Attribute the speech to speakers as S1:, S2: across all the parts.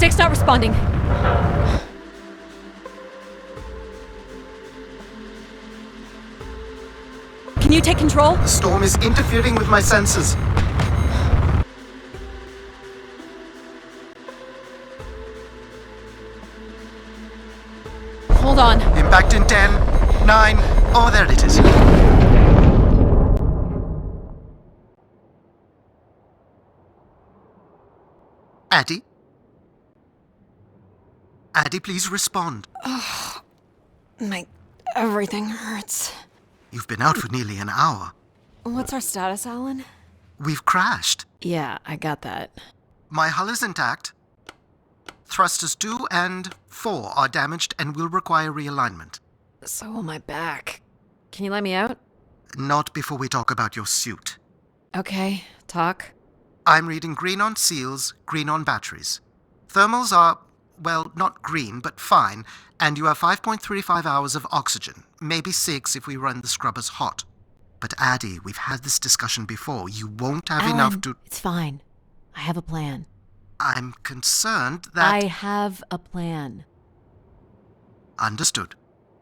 S1: Stick's not responding. Can you take control?
S2: The storm is interfering with my senses.
S1: Hold on.
S2: Impact in 10, 9, oh, there it is. Addie? Addie, please respond.
S1: Everything hurts.
S2: You've been out for nearly an hour.
S1: What's our status, Alan?
S2: We've crashed.
S1: Yeah, I got that.
S2: My hull is intact. Thrusters 2 and 4 are damaged and will require realignment.
S1: So will my back. Can you let me out?
S2: Not before we talk about your suit.
S1: Okay, talk.
S2: I'm reading green on seals, green on batteries. Thermals are, well, not green, but fine, and you have 5.35 hours of oxygen, maybe 6 if we run the scrubbers hot. But Addie, we've had this discussion before. You won't have
S1: Alan,
S2: enough to...
S1: It's fine. I have a plan.
S2: I'm concerned that...
S1: I have a plan.
S2: Understood.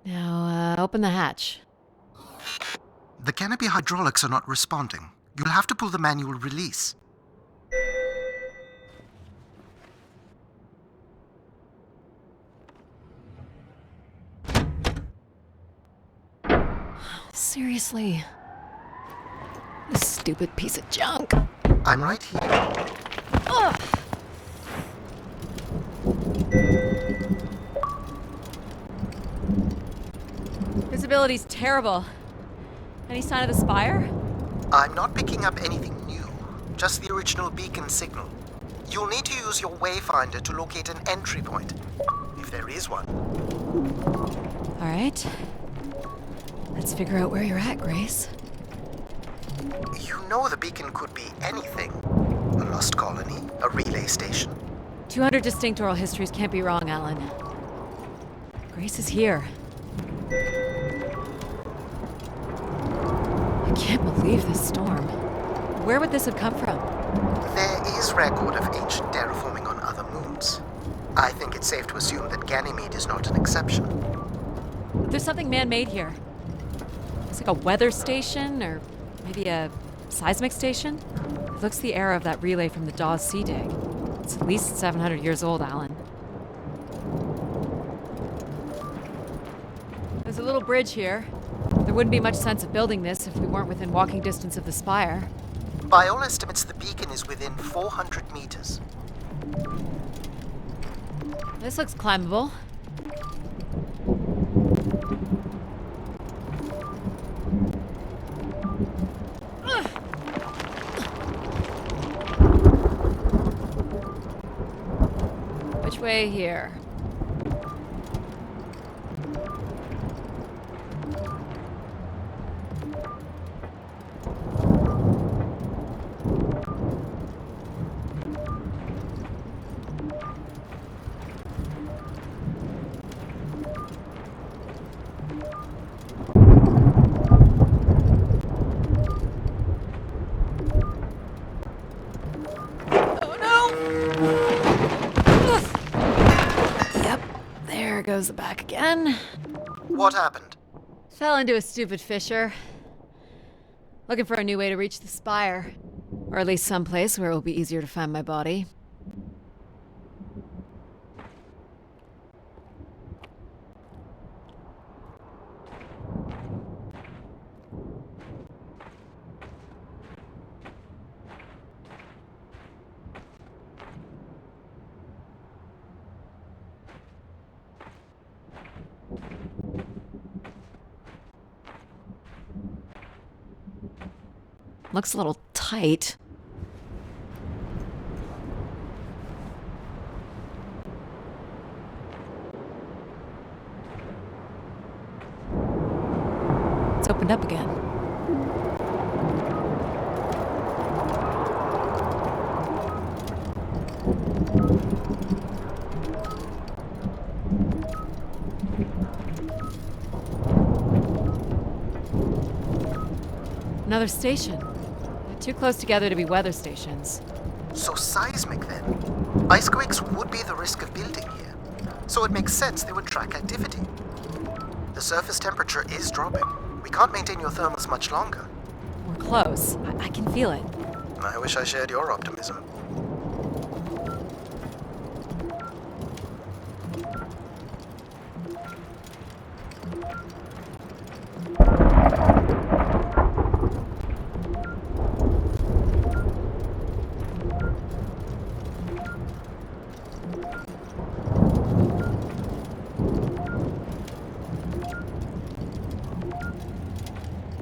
S1: Now, open the hatch.
S2: The canopy hydraulics are not responding. You'll have to pull the manual release.
S1: Seriously. This stupid piece of junk.
S2: I'm right here.
S1: Ugh. Visibility's terrible. Any sign of the spire?
S2: I'm not picking up anything new, just the original beacon signal. You'll need to use your wayfinder to locate an entry point, if there is one.
S1: All right. Let's figure out where you're at, Grace.
S2: You know the beacon could be anything. A lost colony, a relay station.
S1: 200 distinct oral histories can't be wrong, Alan. Grace is here. I can't believe this storm. Where would this have come from?
S2: There is record of ancient terraforming on other moons. I think it's safe to assume that Ganymede is not an exception.
S1: There's something man-made here. It's like a weather station, or maybe a seismic station? It looks the era of that relay from the Dawes Sea Dig. It's at least 700 years old, Alan. There's a little bridge here. There wouldn't be much sense of building this if we weren't within walking distance of the spire.
S2: By all estimates, the beacon is within 400 meters.
S1: This looks climbable. Which way here? Goes the back again.
S2: What happened?
S1: Fell into a stupid fissure. Looking for a new way to reach the spire. Or at least someplace where it will be easier to find my body. Looks a little tight. It's opened up again. Another station. They're too close together to be weather stations.
S2: So seismic then. Icequakes would be the risk of building here. So it makes sense they would track activity. The surface temperature is dropping. We can't maintain your thermals much longer.
S1: We're close. I can feel it.
S2: I wish I shared your optimism.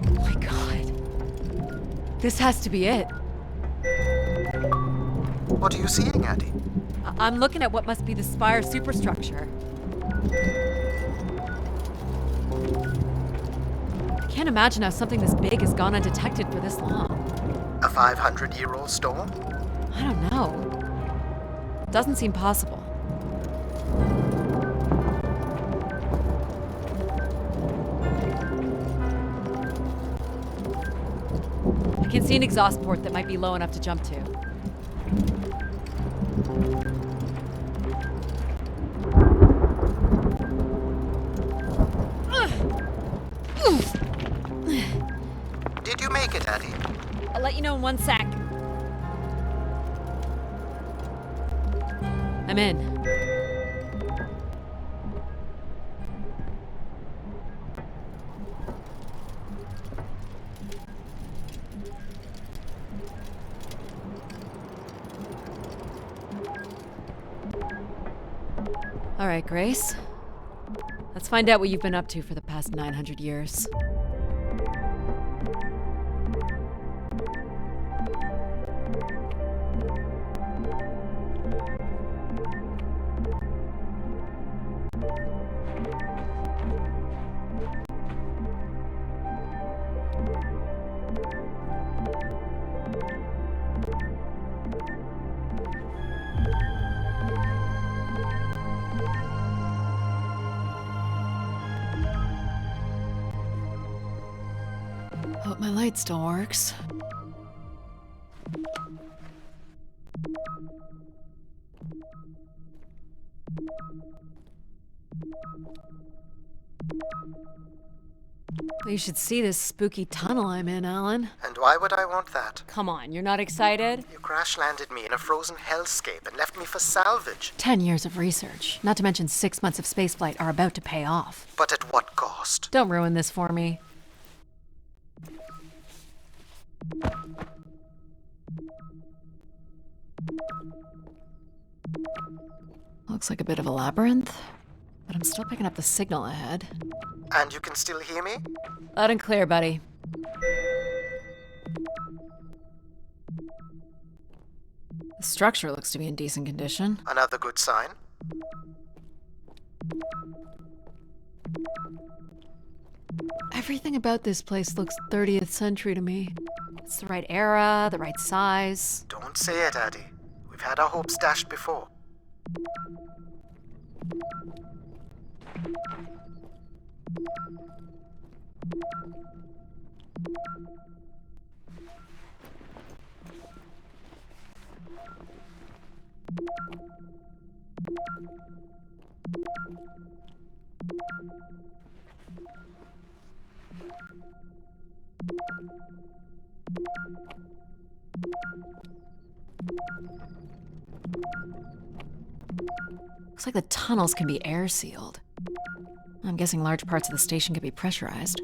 S1: Oh my god. This has to be it.
S2: What are you seeing, Addie?
S1: I'm looking at what must be the Spire superstructure. I can't imagine how something this big has gone undetected for this long.
S2: A 500-year-old storm?
S1: I don't know. Doesn't seem possible. I can see an exhaust port that might be low enough to jump to.
S2: Did you make it, Addie?
S1: I'll let you know in 1 sec. I'm in. All right, Grace. Let's find out what you've been up to for the past 900 years. Hope my light still works. You should see this spooky tunnel I'm in, Alan.
S2: And why would I want that?
S1: Come on, you're not excited?
S2: You crash-landed me in a frozen hellscape and left me for salvage.
S1: 10 years of research, not to mention 6 months of spaceflight, are about to pay off.
S2: But at what cost?
S1: Don't ruin this for me. Looks like a bit of a labyrinth, but I'm still picking up the signal ahead.
S2: And you can still hear me?
S1: Loud and clear, buddy. The structure looks to be in decent condition.
S2: Another good sign.
S1: Everything about this place looks 30th century to me. It's the right era, the right size.
S2: Don't say it, Addie. We've had our hopes dashed before.
S1: Looks like the tunnels can be air sealed. I'm guessing large parts of the station could be pressurized.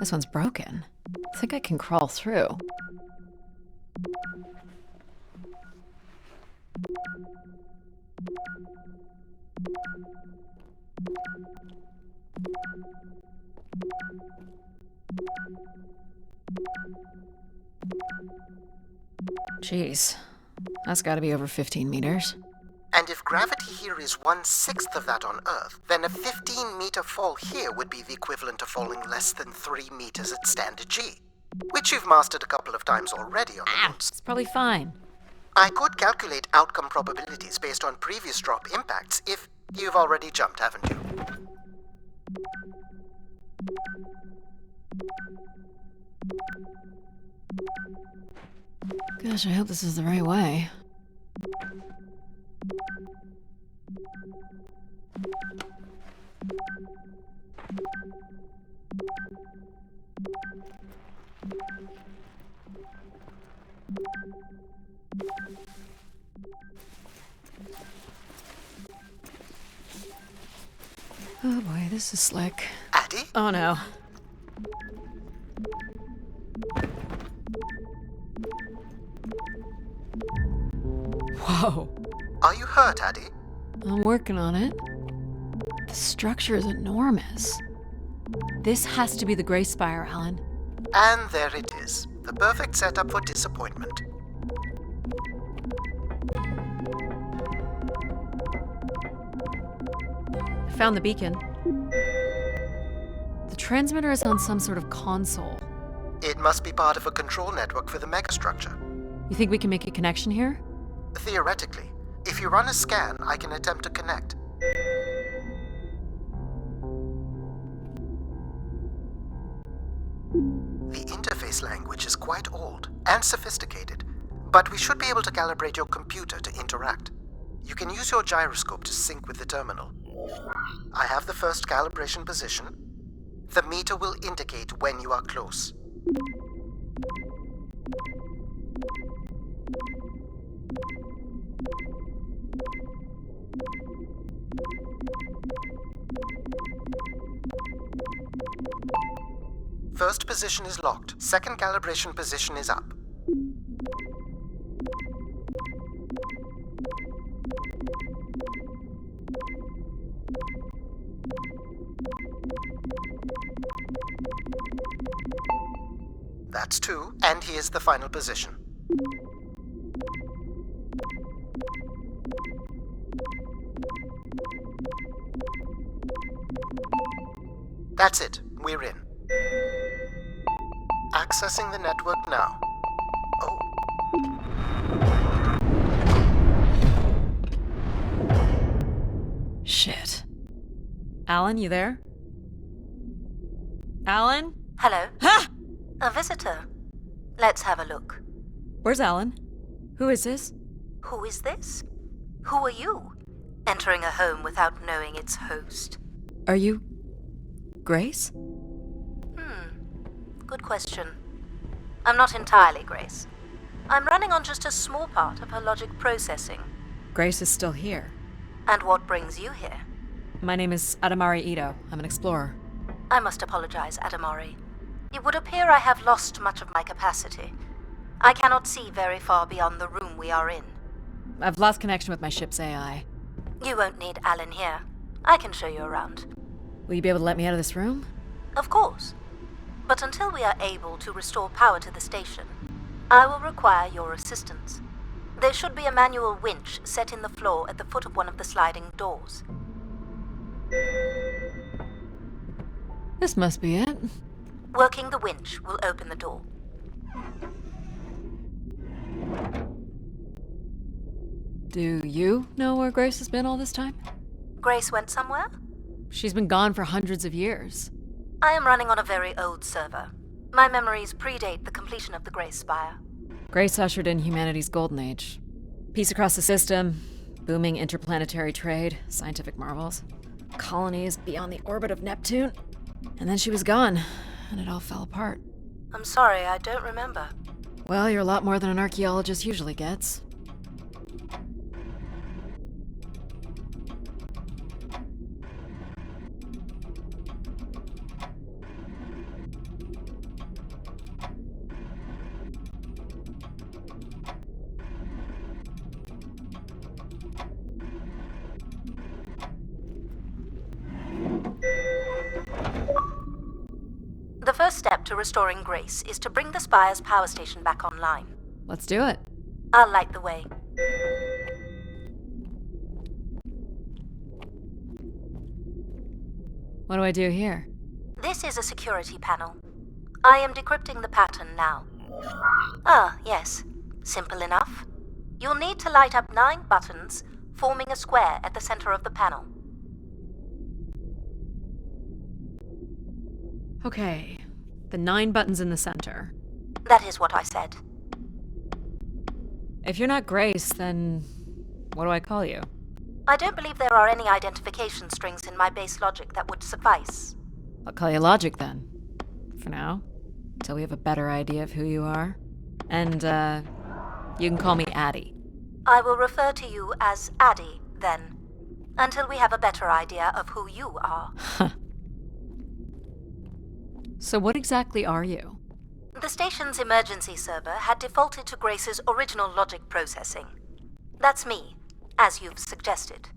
S1: This one's broken. I think I can crawl through. Jeez, that's gotta be over 15 meters.
S2: And if gravity here is 1/6 of that on Earth, then a 15-meter fall here would be the equivalent of falling less than 3 meters at standard G, which you've mastered a couple of times already on the moons.
S1: It's probably fine.
S2: I could calculate outcome probabilities based on previous drop impacts if you've already jumped, haven't you?
S1: Gosh, I hope this is the right way. Oh boy, this is slick.
S2: Addie?
S1: Oh no. Whoa.
S2: Are you hurt, Addie?
S1: I'm working on it. The structure is enormous. This has to be the Gray Spire, Alan.
S2: And there it is. The perfect setup for disappointment.
S1: I found the beacon. The transmitter is on some sort of console.
S2: It must be part of a control network for the megastructure.
S1: You think we can make a connection here?
S2: Theoretically. If you run a scan, I can attempt to connect. The interface language is quite old and sophisticated, but we should be able to calibrate your computer to interact. You can use your gyroscope to sync with the terminal. I have the first calibration position. The meter will indicate when you are close. First position is locked. Second calibration position is up. That's 2, and here's the final position. That's it. We're in. Accessing the network now. Oh.
S1: Shit. Alan, you there? Alan?
S3: Hello?
S1: Ha!
S3: A visitor. Let's have a look.
S1: Where's Alan? Who is this?
S3: Who is this? Who are you? Entering a home without knowing its host.
S1: Are you... Grace?
S3: Good question. I'm not entirely Grace. I'm running on just a small part of her logic processing.
S1: Grace is still here.
S3: And what brings you here?
S1: My name is Adamari Ito. I'm an explorer.
S3: I must apologize, Adamari. It would appear I have lost much of my capacity. I cannot see very far beyond the room we are in.
S1: I've lost connection with my ship's AI.
S3: You won't need Alan here. I can show you around.
S1: Will you be able to let me out of this room?
S3: Of course. But until we are able to restore power to the station, I will require your assistance. There should be a manual winch set in the floor at the foot of one of the sliding doors.
S1: This must be it.
S3: Working the winch will open the door.
S1: Do you know where Grace has been all this time?
S3: Grace went somewhere?
S1: She's been gone for hundreds of years.
S3: I am running on a very old server. My memories predate the completion of the Gray Spire.
S1: Grace ushered in humanity's golden age. Peace across the system, booming interplanetary trade, scientific marvels, colonies beyond the orbit of Neptune. And then she was gone, and it all fell apart.
S3: I'm sorry, I don't remember.
S1: Well, you're a lot more than an archaeologist usually gets.
S3: step to restoring Grace is to bring the Spire's power station back online.
S1: Let's do it.
S3: I'll light the way.
S1: What do I do here?
S3: This is a security panel. I am decrypting the pattern now. Ah, yes. Simple enough. You'll need to light up 9 buttons, forming a square at the center of the panel.
S1: Okay, the 9 buttons in the center.
S3: That is what I said.
S1: If you're not Grace, then what do I call you?
S3: I don't believe there are any identification strings in my base logic that would suffice.
S1: I'll call you Logic then. For now. Until we have a better idea of who you are. And, you can call me Addie.
S3: I will refer to you as Addie, then, until we have a better idea of who you are.
S1: So what exactly are you?
S3: The station's emergency server had defaulted to Grace's original logic processing. That's me, as you've suggested.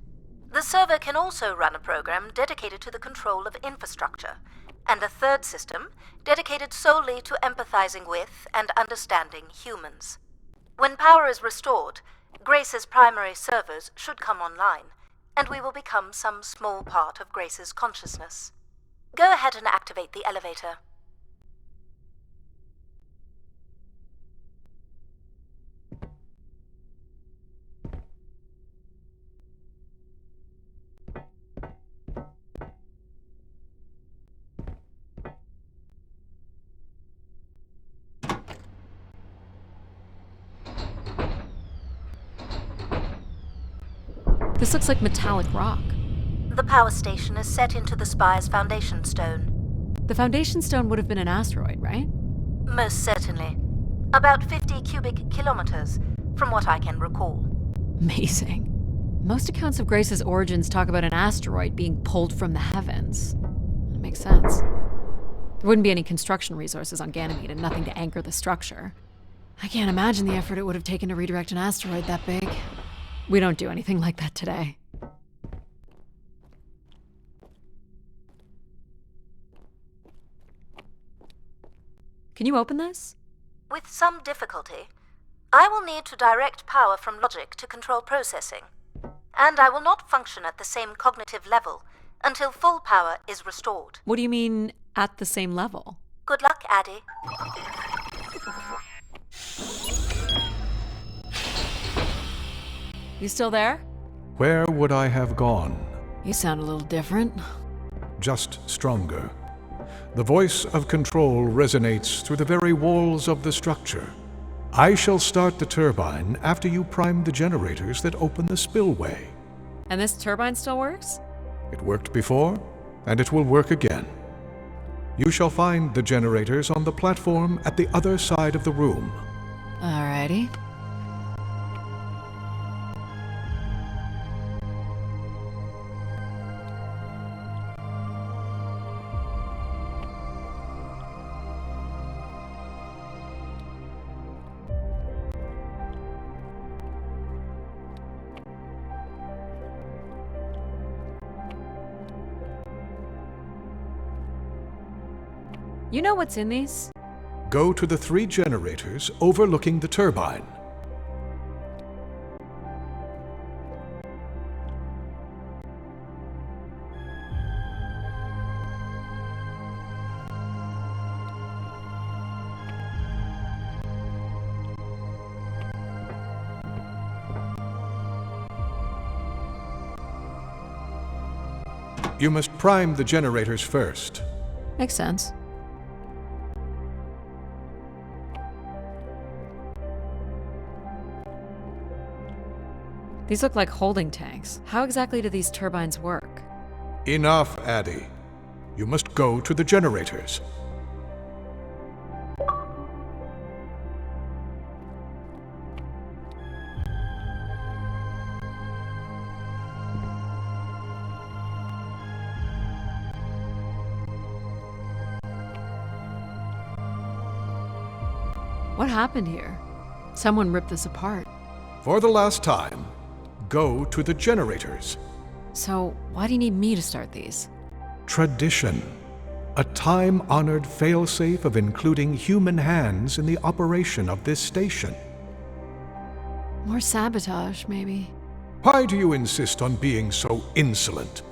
S3: The server can also run a program dedicated to the control of infrastructure, and a third system dedicated solely to empathizing with and understanding humans. When power is restored, Grace's primary servers should come online, and we will become some small part of Grace's consciousness. Go ahead and activate the elevator.
S1: This looks like metallic rock.
S3: The power station is set into the Spire's foundation stone.
S1: The foundation stone would have been an asteroid, right?
S3: Most certainly. About 50 cubic kilometers, from what I can recall.
S1: Amazing. Most accounts of Grace's origins talk about an asteroid being pulled from the heavens. That makes sense. There wouldn't be any construction resources on Ganymede and nothing to anchor the structure. I can't imagine the effort it would have taken to redirect an asteroid that big. We don't do anything like that today. Can you open this?
S3: With some difficulty. I will need to direct power from logic to control processing. And I will not function at the same cognitive level until full power is restored.
S1: What do you mean, at the same level?
S3: Good luck, Addie.
S1: You still there?
S4: Where would I have gone?
S1: You sound a little different.
S4: Just stronger. The voice of control resonates through the very walls of the structure. I shall start the turbine after you prime the generators that open the spillway.
S1: And this turbine still works?
S4: It worked before, and it will work again. You shall find the generators on the platform at the other side of the room.
S1: Alrighty. You know what's in these?
S4: Go to the 3 generators overlooking the turbine. You must prime the generators first.
S1: Makes sense. These look like holding tanks. How exactly do these turbines work?
S4: Enough, Addie. You must go to the generators.
S1: What happened here? Someone ripped this apart.
S4: For the last time, go to the generators.
S1: So, why do you need me to start these?
S4: Tradition. a time-honored failsafe of including human hands in the operation of this station.
S1: More sabotage, maybe.
S4: Why do you insist on being so insolent?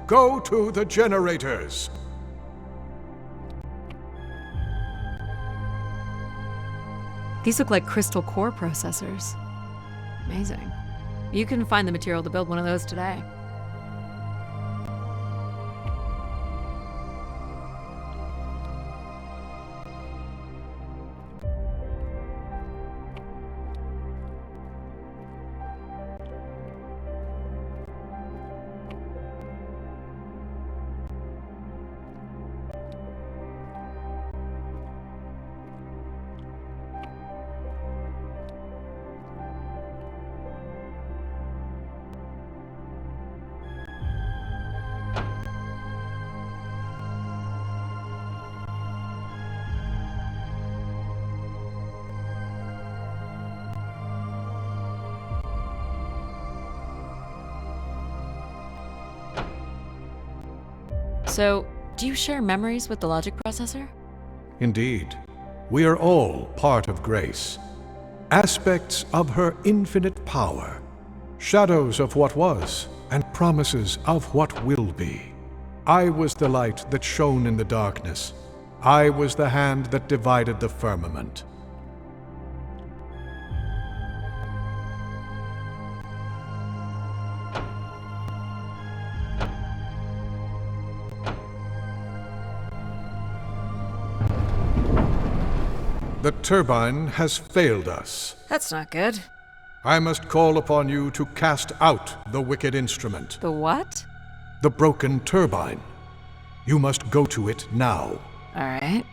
S4: Go to the generators!
S1: These look like crystal core processors. Amazing. You can find the material to build one of those today. So, do you share memories with the logic processor?
S4: Indeed, we are all part of Grace. Aspects of her infinite power. Shadows of what was, and promises of what will be. I was the light that shone in the darkness. I was the hand that divided the firmament. The turbine has failed us.
S1: That's not good.
S4: I must call upon you to cast out the wicked instrument.
S1: The what?
S4: The broken turbine. You must go to it now.
S1: All right.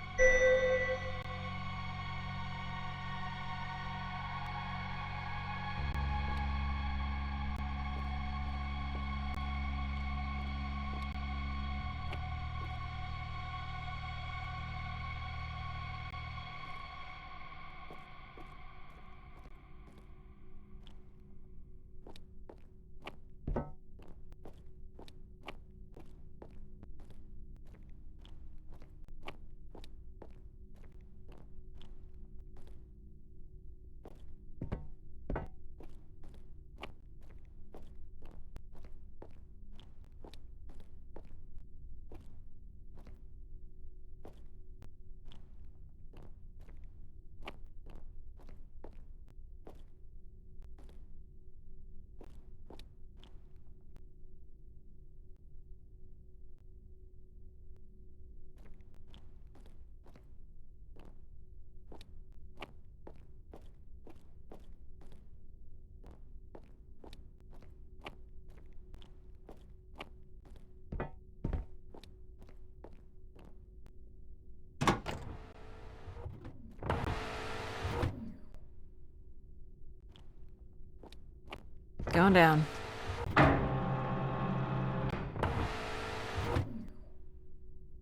S1: Going down.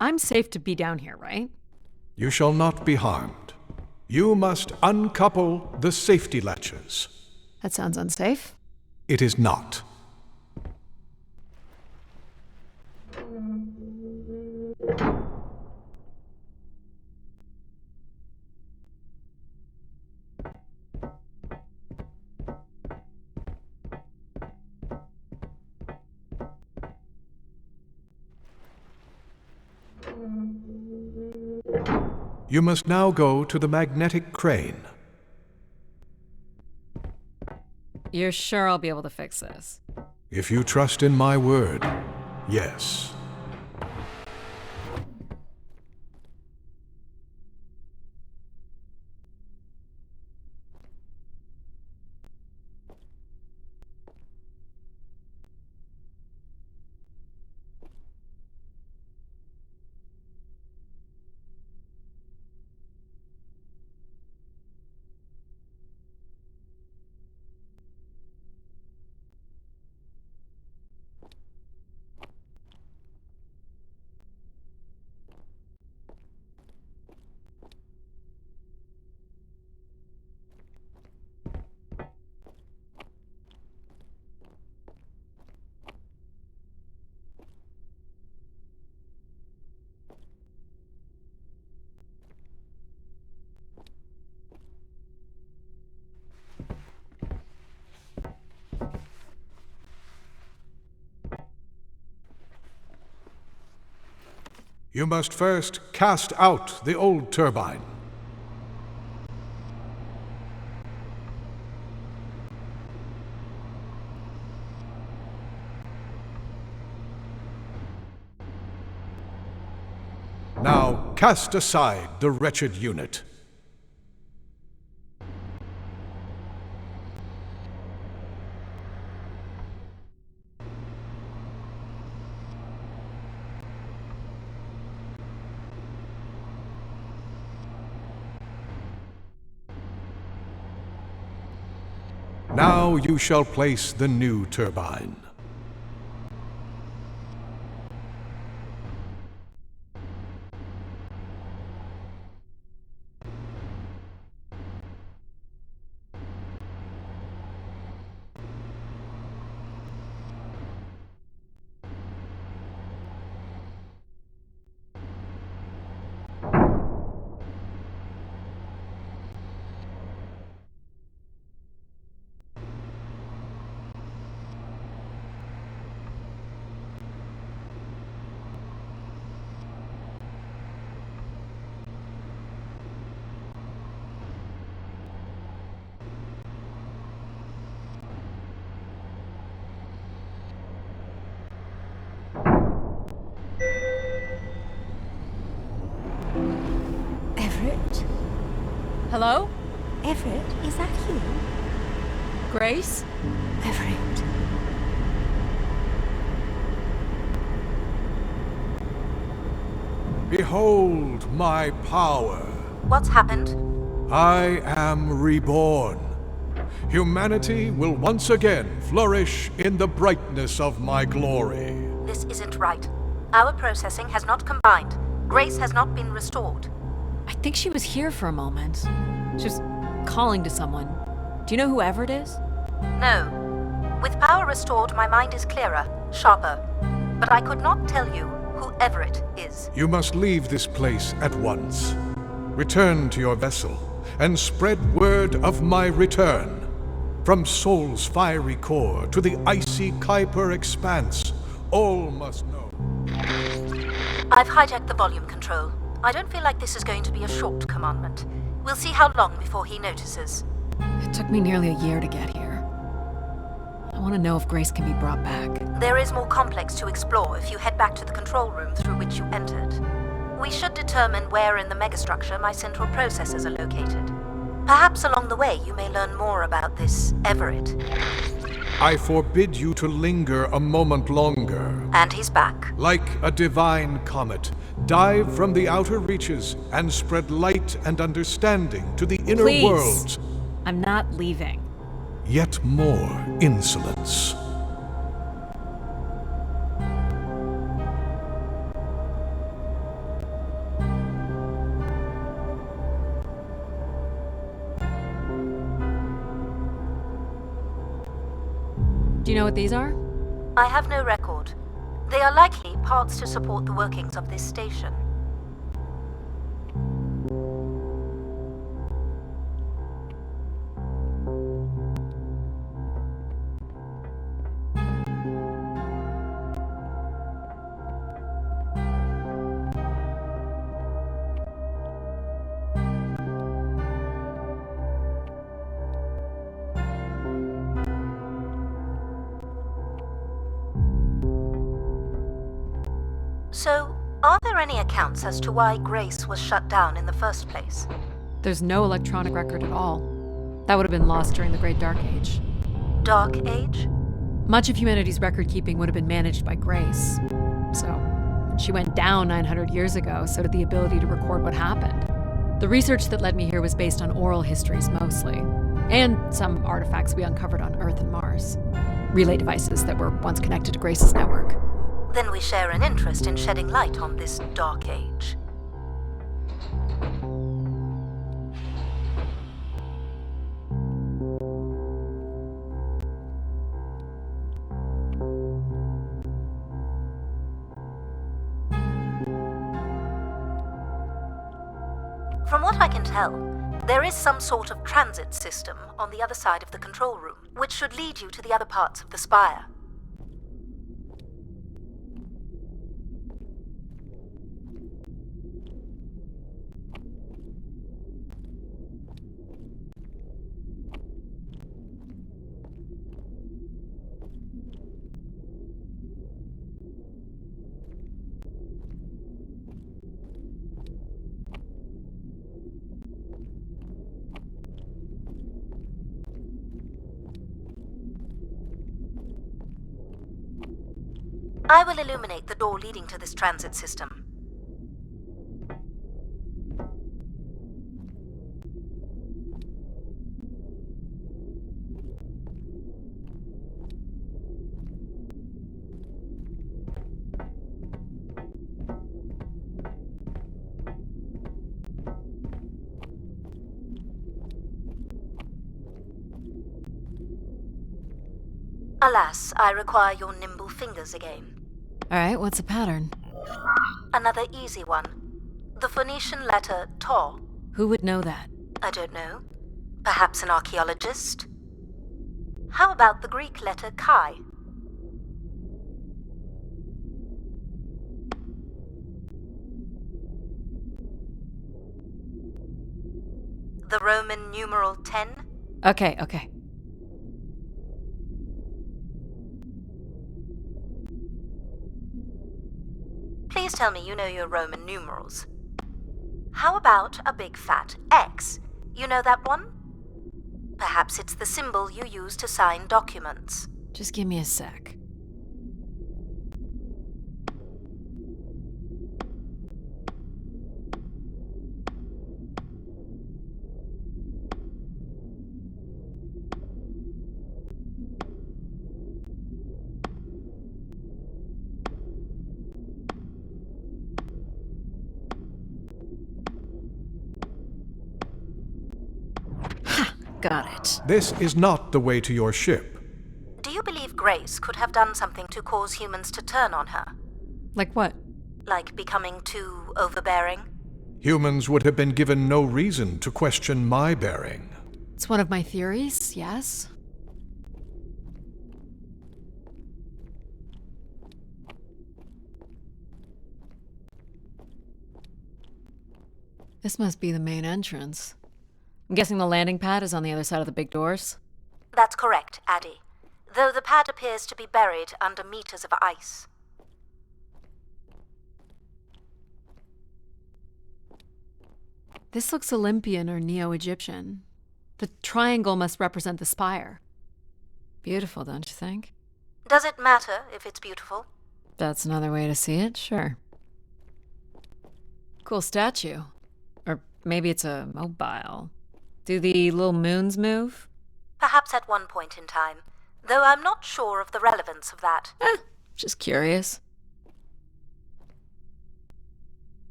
S1: I'm safe to be down here, right?
S4: You shall not be harmed. You must uncouple the safety latches.
S1: That sounds unsafe.
S4: It is not. You must now go to the magnetic crane.
S1: You're sure I'll be able to fix this?
S4: If you trust in my word, yes. You must first cast out the old turbine. Now cast aside the wretched unit. Now you shall place the new turbine.
S5: Everett?
S1: Hello?
S5: Everett, is that you?
S1: Grace?
S5: Everett.
S4: Behold my power.
S3: What's happened?
S4: I am reborn. Humanity will once again flourish in the brightness of my glory.
S3: This isn't right. Our processing has not combined. Grace has not been restored.
S1: I think she was here for a moment. She was calling to someone. Do you know who Everett is?
S3: No. With power restored, my mind is clearer, sharper. But I could not tell you who Everett is.
S4: You must leave this place at once. Return to your vessel and spread word of my return. From Sol's fiery core to the icy Kuiper expanse, all must know.
S3: I've hijacked the volume control. I don't feel like this is going to be a short commandment. We'll see how long before he notices.
S1: It took me nearly a year to get here. I want to know if Grace can be brought back.
S3: There is more complex to explore if you head back to the control room through which you entered. We should determine where in the megastructure my central processors are located. Perhaps along the way you may learn more about this Everett.
S4: I forbid you to linger a moment longer.
S3: And he's back.
S4: Like a divine comet, dive from the outer reaches and spread light and understanding to the inner
S1: Please.
S4: worlds.
S1: I'm not leaving.
S4: Yet more insolence.
S1: Do you know what these are?
S3: I have no record. They are likely parts to support the workings of this station. So, are there any accounts as to why Grace was shut down in the first place?
S1: There's no electronic record at all. That would have been lost during the Great Dark Age.
S3: Dark Age?
S1: Much of humanity's record keeping would have been managed by Grace. So, when she went down 900 years ago, so did the ability to record what happened. The research that led me here was based on oral histories mostly, and some artifacts we uncovered on Earth and Mars. Relay devices that were once connected to Grace's network.
S3: Then we share an interest in shedding light on this Dark Age. From what I can tell, there is some sort of transit system on the other side of the control room, which should lead you to the other parts of the spire. I will illuminate the door leading to this transit system. Alas, I require your nimble fingers again.
S1: Alright, what's the pattern?
S3: Another easy one. The Phoenician letter Taw.
S1: Who would know that?
S3: I don't know. Perhaps an archaeologist? How about the Greek letter Chi? The Roman numeral 10?
S1: Okay.
S3: Please tell me you know your Roman numerals. How about a big fat X? You know that one? Perhaps it's the symbol you use to sign documents.
S1: Just give me a sec. Got it.
S4: This is not the way to your ship.
S3: Do you believe Grace could have done something to cause humans to turn on her?
S1: Like what?
S3: Like becoming too overbearing?
S4: Humans would have been given no reason to question my bearing.
S1: It's one of my theories, yes. This must be the main entrance. I'm guessing the landing pad is on the other side of the big doors?
S3: That's correct, Addie. Though the pad appears to be buried under meters of ice.
S1: This looks Olympian or Neo-Egyptian. The triangle must represent the spire. Beautiful, don't you think?
S3: Does it matter if it's beautiful?
S1: That's another way to see it, sure. Cool statue. Or maybe it's a mobile. Do the little moons move?
S3: Perhaps at one point in time, though I'm not sure of the relevance of that.
S1: Just curious.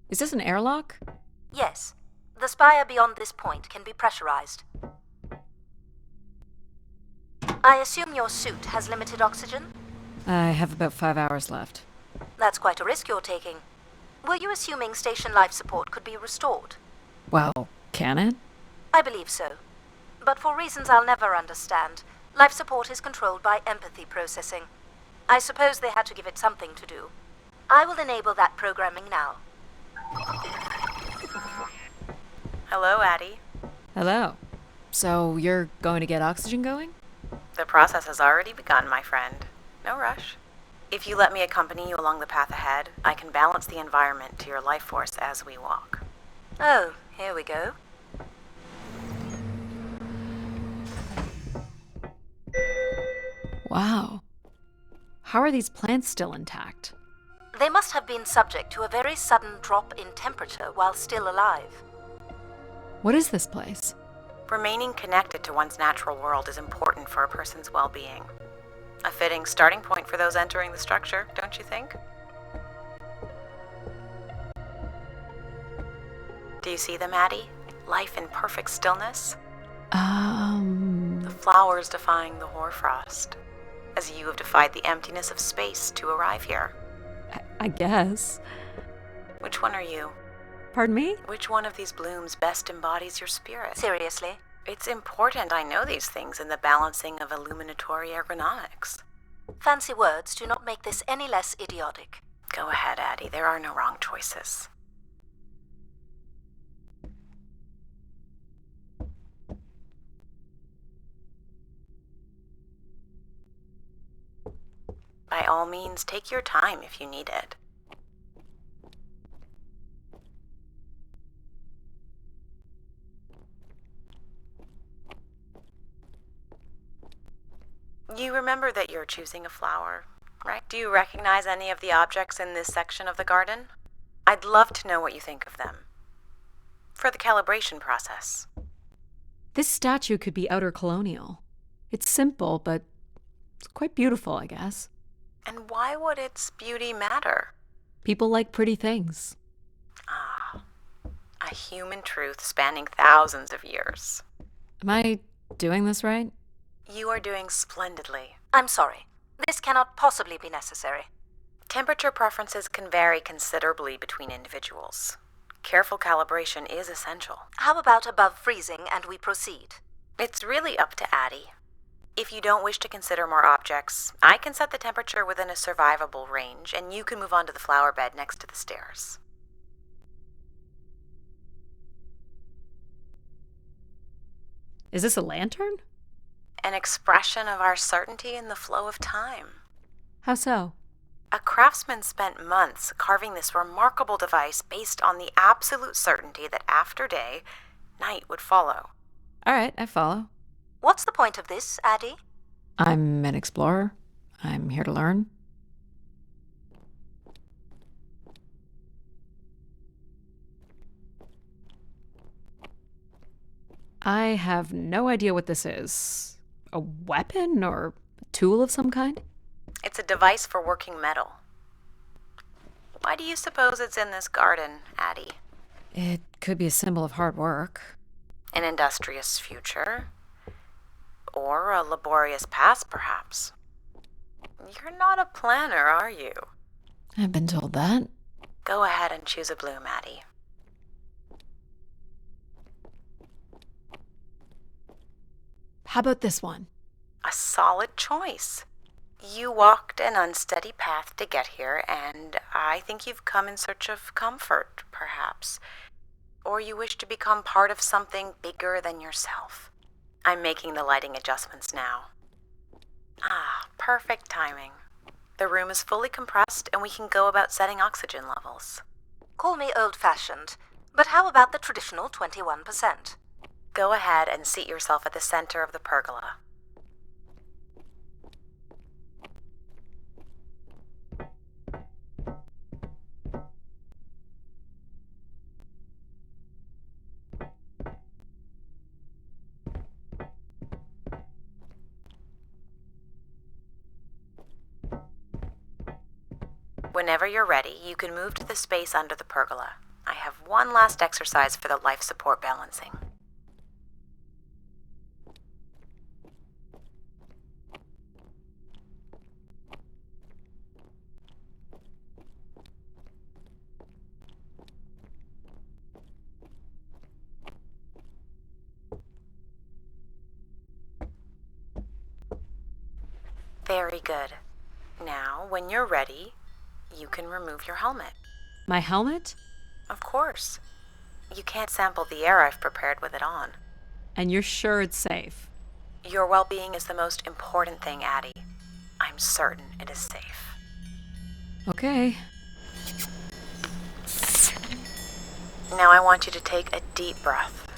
S1: Is this an airlock?
S3: Yes. The spire beyond this point can be pressurized. I assume your suit has limited oxygen?
S1: I have about 5 hours left.
S3: That's quite a risk you're taking. Were you assuming station life support could be restored?
S1: Well, can it?
S3: I believe so. But for reasons I'll never understand, life support is controlled by empathy processing. I suppose they had to give it something to do. I will enable that programming now.
S6: Hello, Addie.
S1: Hello. So you're going to get oxygen going?
S6: The process has already begun, my friend. No rush. If you let me accompany you along the path ahead, I can balance the environment to your life force as we walk.
S3: Oh, here we go.
S1: Wow. How are these plants still intact?
S3: They must have been subject to a very sudden drop in temperature while still alive.
S1: What is this place?
S6: Remaining connected to one's natural world is important for a person's well-being. A fitting starting point for those entering the structure, don't you think? Do you see them, Addie? Life in perfect stillness? The flowers defying the hoarfrost, as you have defied the emptiness of space to arrive here.
S1: I guess.
S6: Which one are you?
S1: Pardon me?
S6: Which one of these blooms best embodies your spirit?
S3: Seriously?
S6: It's important I know these things in the balancing of illuminatory ergonomics.
S3: Fancy words do not make this any less idiotic.
S6: Go ahead, Addie. There are no wrong choices. By all means, take your time if you need it. You remember that you're choosing a flower, right? Do you recognize any of the objects in this section of the garden? I'd love to know what you think of them. For the calibration process.
S1: This statue could be outer colonial. It's simple, but it's quite beautiful, I guess.
S6: And why would its beauty matter?
S1: People like pretty things.
S6: Ah, a human truth spanning thousands of years.
S1: Am I doing this right?
S6: You are doing splendidly.
S3: I'm sorry. This cannot possibly be necessary.
S6: Temperature preferences can vary considerably between individuals. Careful calibration is essential.
S3: How about above freezing and we proceed?
S6: It's really up to Addie. If you don't wish to consider more objects, I can set the temperature within a survivable range, and you can move on to the flower bed next to the stairs.
S1: Is this a lantern?
S6: An expression of our certainty in the flow of time.
S1: How so?
S6: A craftsman spent months carving this remarkable device based on the absolute certainty that after day, night would follow.
S1: All right, I follow.
S3: What's the point of this, Addie?
S1: I'm an explorer. I'm here to learn. I have no idea what this is. A weapon or a tool of some kind?
S6: It's a device for working metal. Why do you suppose it's in this garden, Addie?
S1: It could be a symbol of hard work.
S6: An industrious future? Or a laborious past, perhaps? You're not a planner, are you?
S1: I've been told that.
S6: Go ahead and choose a bloom, Addie.
S1: How about this one?
S6: A solid choice. You walked an unsteady path to get here, and I think you've come in search of comfort, perhaps. Or you wish to become part of something bigger than yourself. I'm making the lighting adjustments now. Ah, perfect timing. The room is fully compressed, and we can go about setting oxygen levels.
S3: Call me old-fashioned, but how about the traditional 21%?
S6: Go ahead and seat yourself at the center of the pergola. Whenever you're ready, you can move to the space under the pergola. I have one last exercise for the life support balancing. Very good. Now, when you're ready, you can remove your helmet.
S1: My helmet?
S6: Of course. You can't sample the air I've prepared with it on.
S1: And you're sure it's safe?
S6: Your well-being is the most important thing, Addie. I'm certain it is safe.
S1: Okay.
S6: Now I want you to take a deep breath.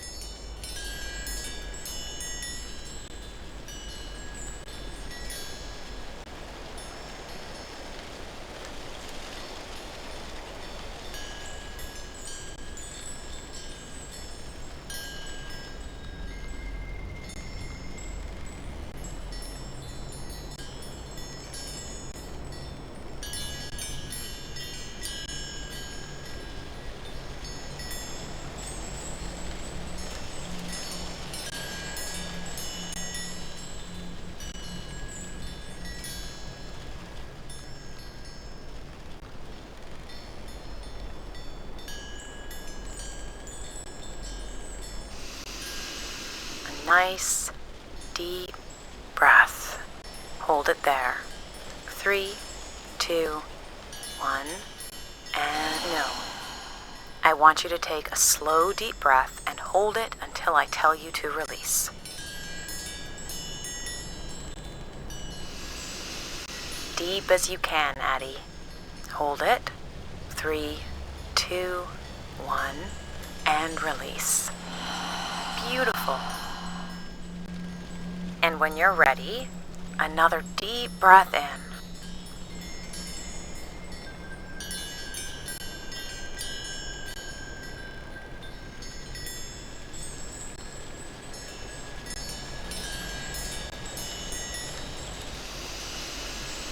S6: Nice, deep breath. Hold it there. 3, 2, 1, and no. I want you to take a slow, deep breath and hold it until I tell you to release. Deep as you can, Addie. Hold it. 3, 2, 1, and release. Beautiful. And when you're ready, Another deep breath in.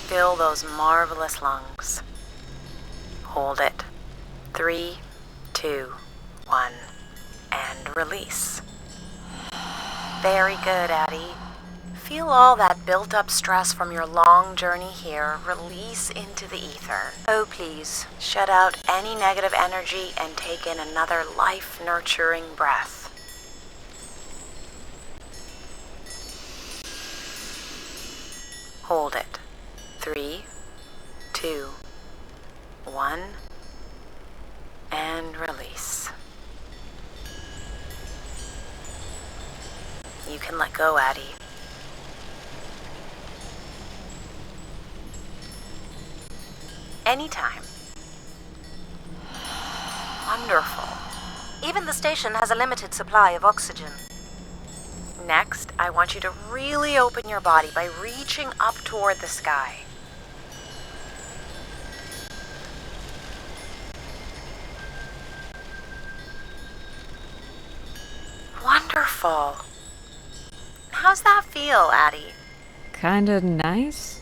S6: Fill those marvelous lungs. Hold it. 3, 2, 1, and release. Very good, Addie. Feel all that built-up stress from your long journey here release into the ether.
S3: Oh, please.
S6: Shut out any negative energy and take in another life-nurturing breath. Hold it. 3, 2, 1, and release. You can let go, Addie. Anytime. Wonderful.
S3: Even the station has a limited supply of oxygen.
S6: Next, I want you to really open your body by reaching up toward the sky. Wonderful. How's that feel, Addie?
S1: Kinda nice?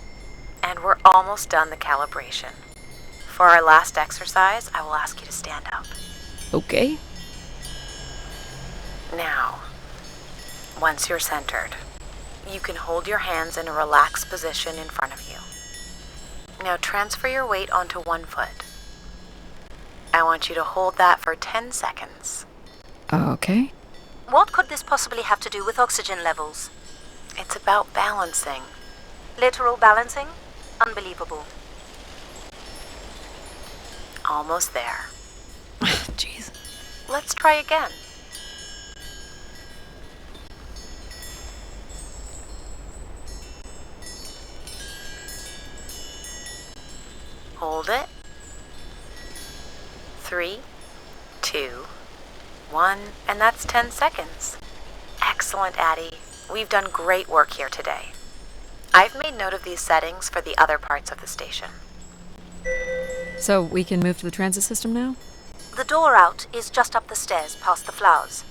S6: And we're almost done the calibration. For our last exercise, I will ask you to stand up.
S1: Okay.
S6: Now, once you're centered, you can hold your hands in a relaxed position in front of you. Now transfer your weight onto one foot. I want you to hold that for 10 seconds.
S1: Okay.
S3: What could this possibly have to do with oxygen levels?
S6: It's about balancing.
S3: Literal balancing? Unbelievable.
S6: Almost there.
S1: Jeez.
S6: Let's try again. Hold it. 3, 2, 1, and that's 10 seconds. Excellent, Addie. We've done great work here today. I've made note of these settings for the other parts of the station.
S1: So we can move to the transit system now?
S3: The door out is just up the stairs past the flowers.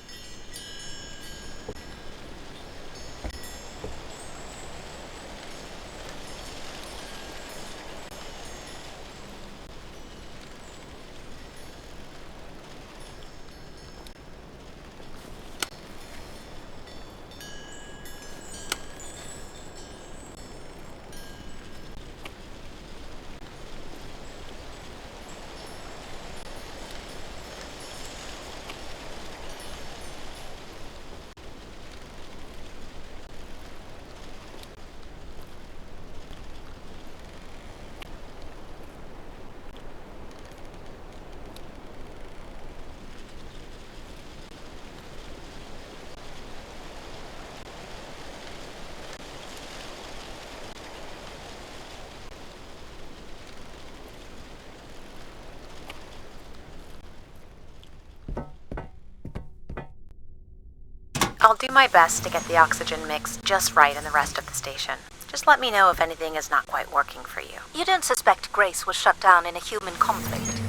S6: I'll do my best to get the oxygen mix just right in the rest of the station. Just let me know if anything is not quite working for you.
S3: You don't suspect Grace was shut down in a human conflict?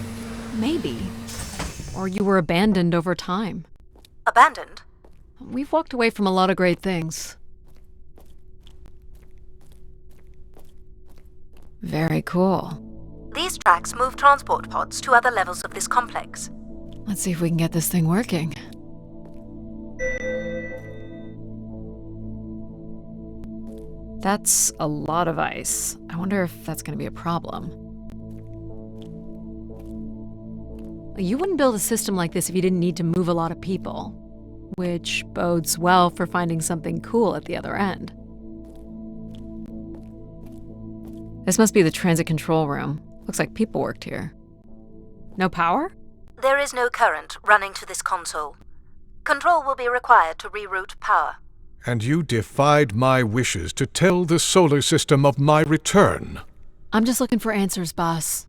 S1: Maybe. Or you were abandoned over time.
S3: Abandoned?
S1: We've walked away from a lot of great things. Very cool.
S3: These tracks move transport pods to other levels of this complex.
S1: Let's see if we can get this thing working. That's a lot of ice. I wonder if that's going to be a problem. You wouldn't build a system like this if you didn't need to move a lot of people, which bodes well for finding something cool at the other end. This must be the transit control room. Looks like people worked here. No power?
S3: There is no current running to this console. Control will be required to reroute power.
S4: And you defied my wishes to tell the solar system of my return.
S1: I'm just looking for answers, boss.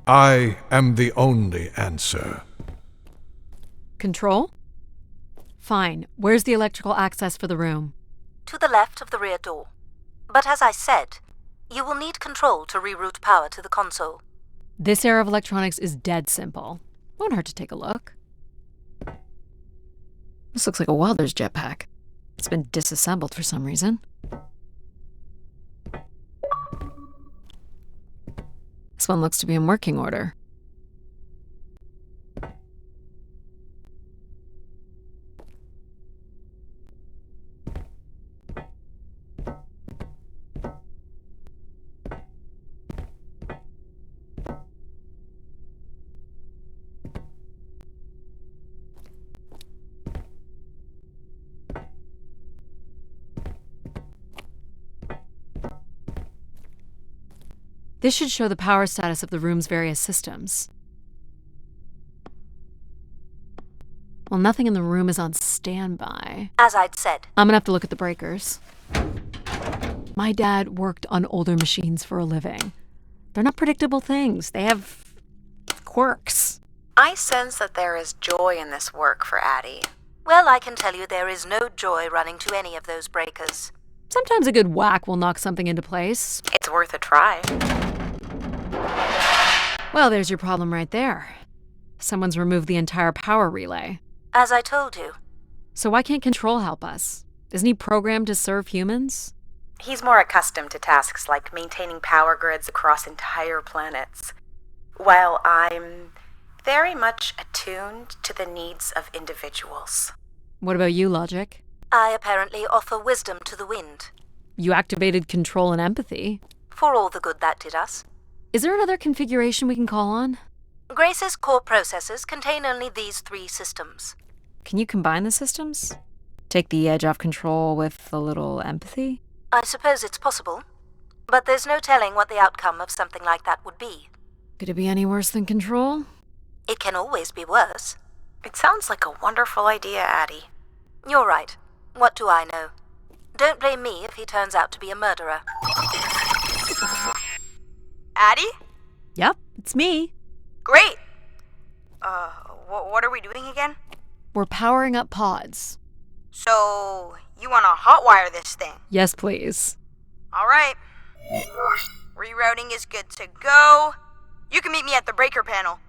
S4: I am the only answer.
S1: Control? Fine. Where's the electrical access for the room?
S3: To the left of the rear door. But as I said, you will need control to reroute power to the console.
S1: This era of electronics is dead simple. Won't hurt to take a look. This looks like a welder's jetpack. It's been disassembled for some reason. This one looks to be in working order. This should show the power status of the room's various systems. Well, nothing in the room is on standby.
S3: As I'd said,
S1: I'm gonna have to look at the breakers. My dad worked on older machines for a living. They're not predictable things. They have quirks.
S6: I sense that there is joy in this work for Addie.
S3: well, I can tell you there is no joy running to any of those breakers.
S1: Sometimes a good whack will knock something into place.
S6: It's worth a try.
S1: Well, there's your problem right there. Someone's removed the entire power relay.
S3: As I told you.
S1: So why can't Control help us? Isn't he programmed to serve humans?
S6: He's more accustomed to tasks like maintaining power grids across entire planets, while I'm very much attuned to the needs of individuals.
S1: What about you, Logic?
S3: I apparently offer wisdom to the wind.
S1: You activated Control and Empathy.
S3: For all the good that did us.
S1: Is there another configuration we can call on?
S3: Grace's core processors contain only these 3 systems.
S1: Can you combine the systems? Take the edge off Control with a little Empathy?
S3: I suppose it's possible, but there's no telling what the outcome of something like that would be.
S1: Could it be any worse than Control?
S3: It can always be worse.
S6: It sounds like a wonderful idea, Addie.
S3: You're right. What do I know? Don't blame me if he turns out to be a murderer.
S7: Addie?
S1: Yep, it's me.
S7: Great! What are we doing again?
S1: We're powering up pods.
S7: So, you want to hotwire this thing?
S1: Yes, please.
S7: Alright. Rerouting is good to go. You can meet me at the breaker panel.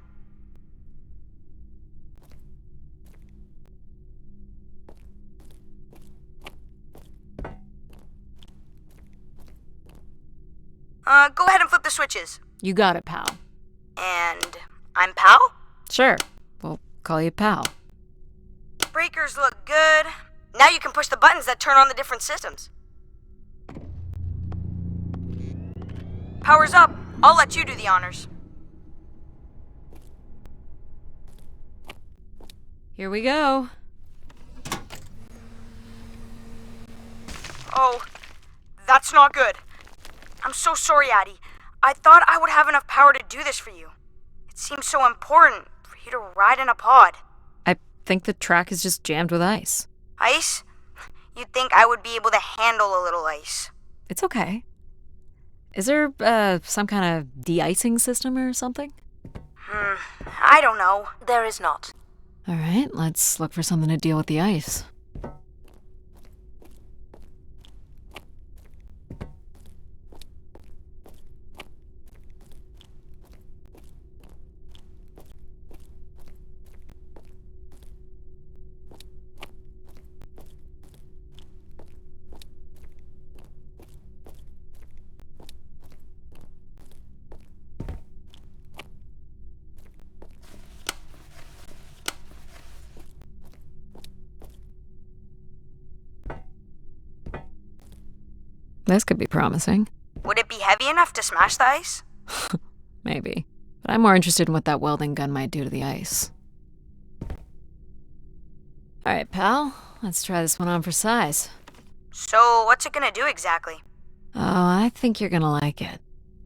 S7: Go ahead and flip the switches.
S1: You got it, pal.
S7: And I'm Pal?
S1: Sure, we'll call you pal.
S7: Breakers look good. Now you can push the buttons that turn on the different systems. Power's up. I'll let you do the honors.
S1: Here we go.
S7: Oh, that's not good. I'm so sorry, Addie. I thought I would have enough power to do this for you. It seems so important for you to ride in a pod.
S1: I think the track is just jammed with ice.
S7: Ice? You'd think I would be able to handle a little ice.
S1: It's okay. Is there, some kind of de-icing system or something?
S7: I don't know.
S3: There is not.
S1: All right, let's look for something to deal with the ice. This could be promising.
S7: Would it be heavy enough to smash the ice?
S1: Maybe. But I'm more interested in what that welding gun might do to the ice. Alright, pal. Let's try this one on for size.
S7: So, what's it gonna do exactly?
S1: Oh, I think you're gonna like it.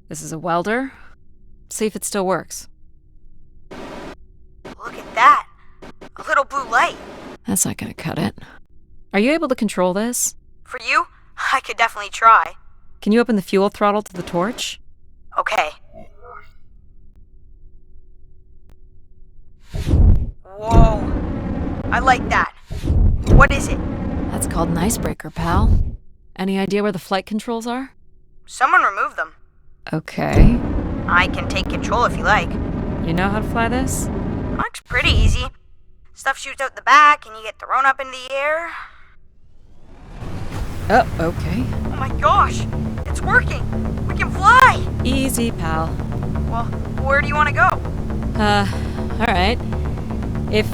S1: This is a welder. See if it still works.
S7: Look at that. A little blue light.
S1: That's not gonna cut it. Are you able to control this?
S7: For you, I could definitely try.
S1: Can you open the fuel throttle to the torch?
S7: Okay. Whoa. I like that. What is it?
S1: That's called an icebreaker, pal. Any idea where the flight controls are?
S7: Someone removed them.
S1: Okay.
S7: I can take control if you like.
S1: You know how to fly this?
S7: Looks pretty easy. Stuff shoots out the back and you get thrown up into the air.
S1: Oh, okay.
S7: Oh my gosh! It's working! We can fly!
S1: Easy, pal.
S7: Well, where do you want to go?
S1: Alright. If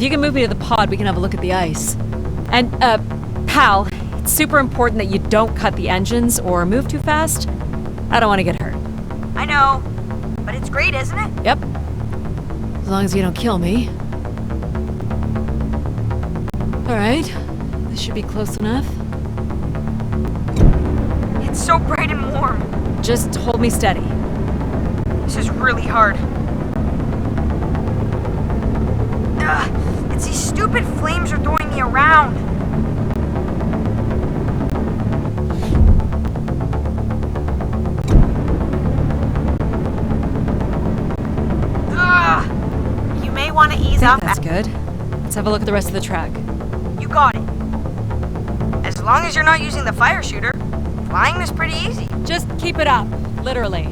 S1: you can move me to the pod, we can have a look at the ice. And, pal, it's super important that you don't cut the engines or move too fast. I don't want to get hurt.
S7: I know, but it's great, isn't it?
S1: Yep. As long as you don't kill me. Alright. This should be close enough.
S7: It's so bright and warm.
S1: Just hold me steady.
S7: This is really hard. It's these stupid flames are throwing me around.
S6: You may want to ease
S1: I
S6: up.
S1: think that's good. Let's have a look at the rest of the track.
S7: You got it. As long as you're not using the fire shooter, flying is pretty easy.
S1: Just keep it up, literally.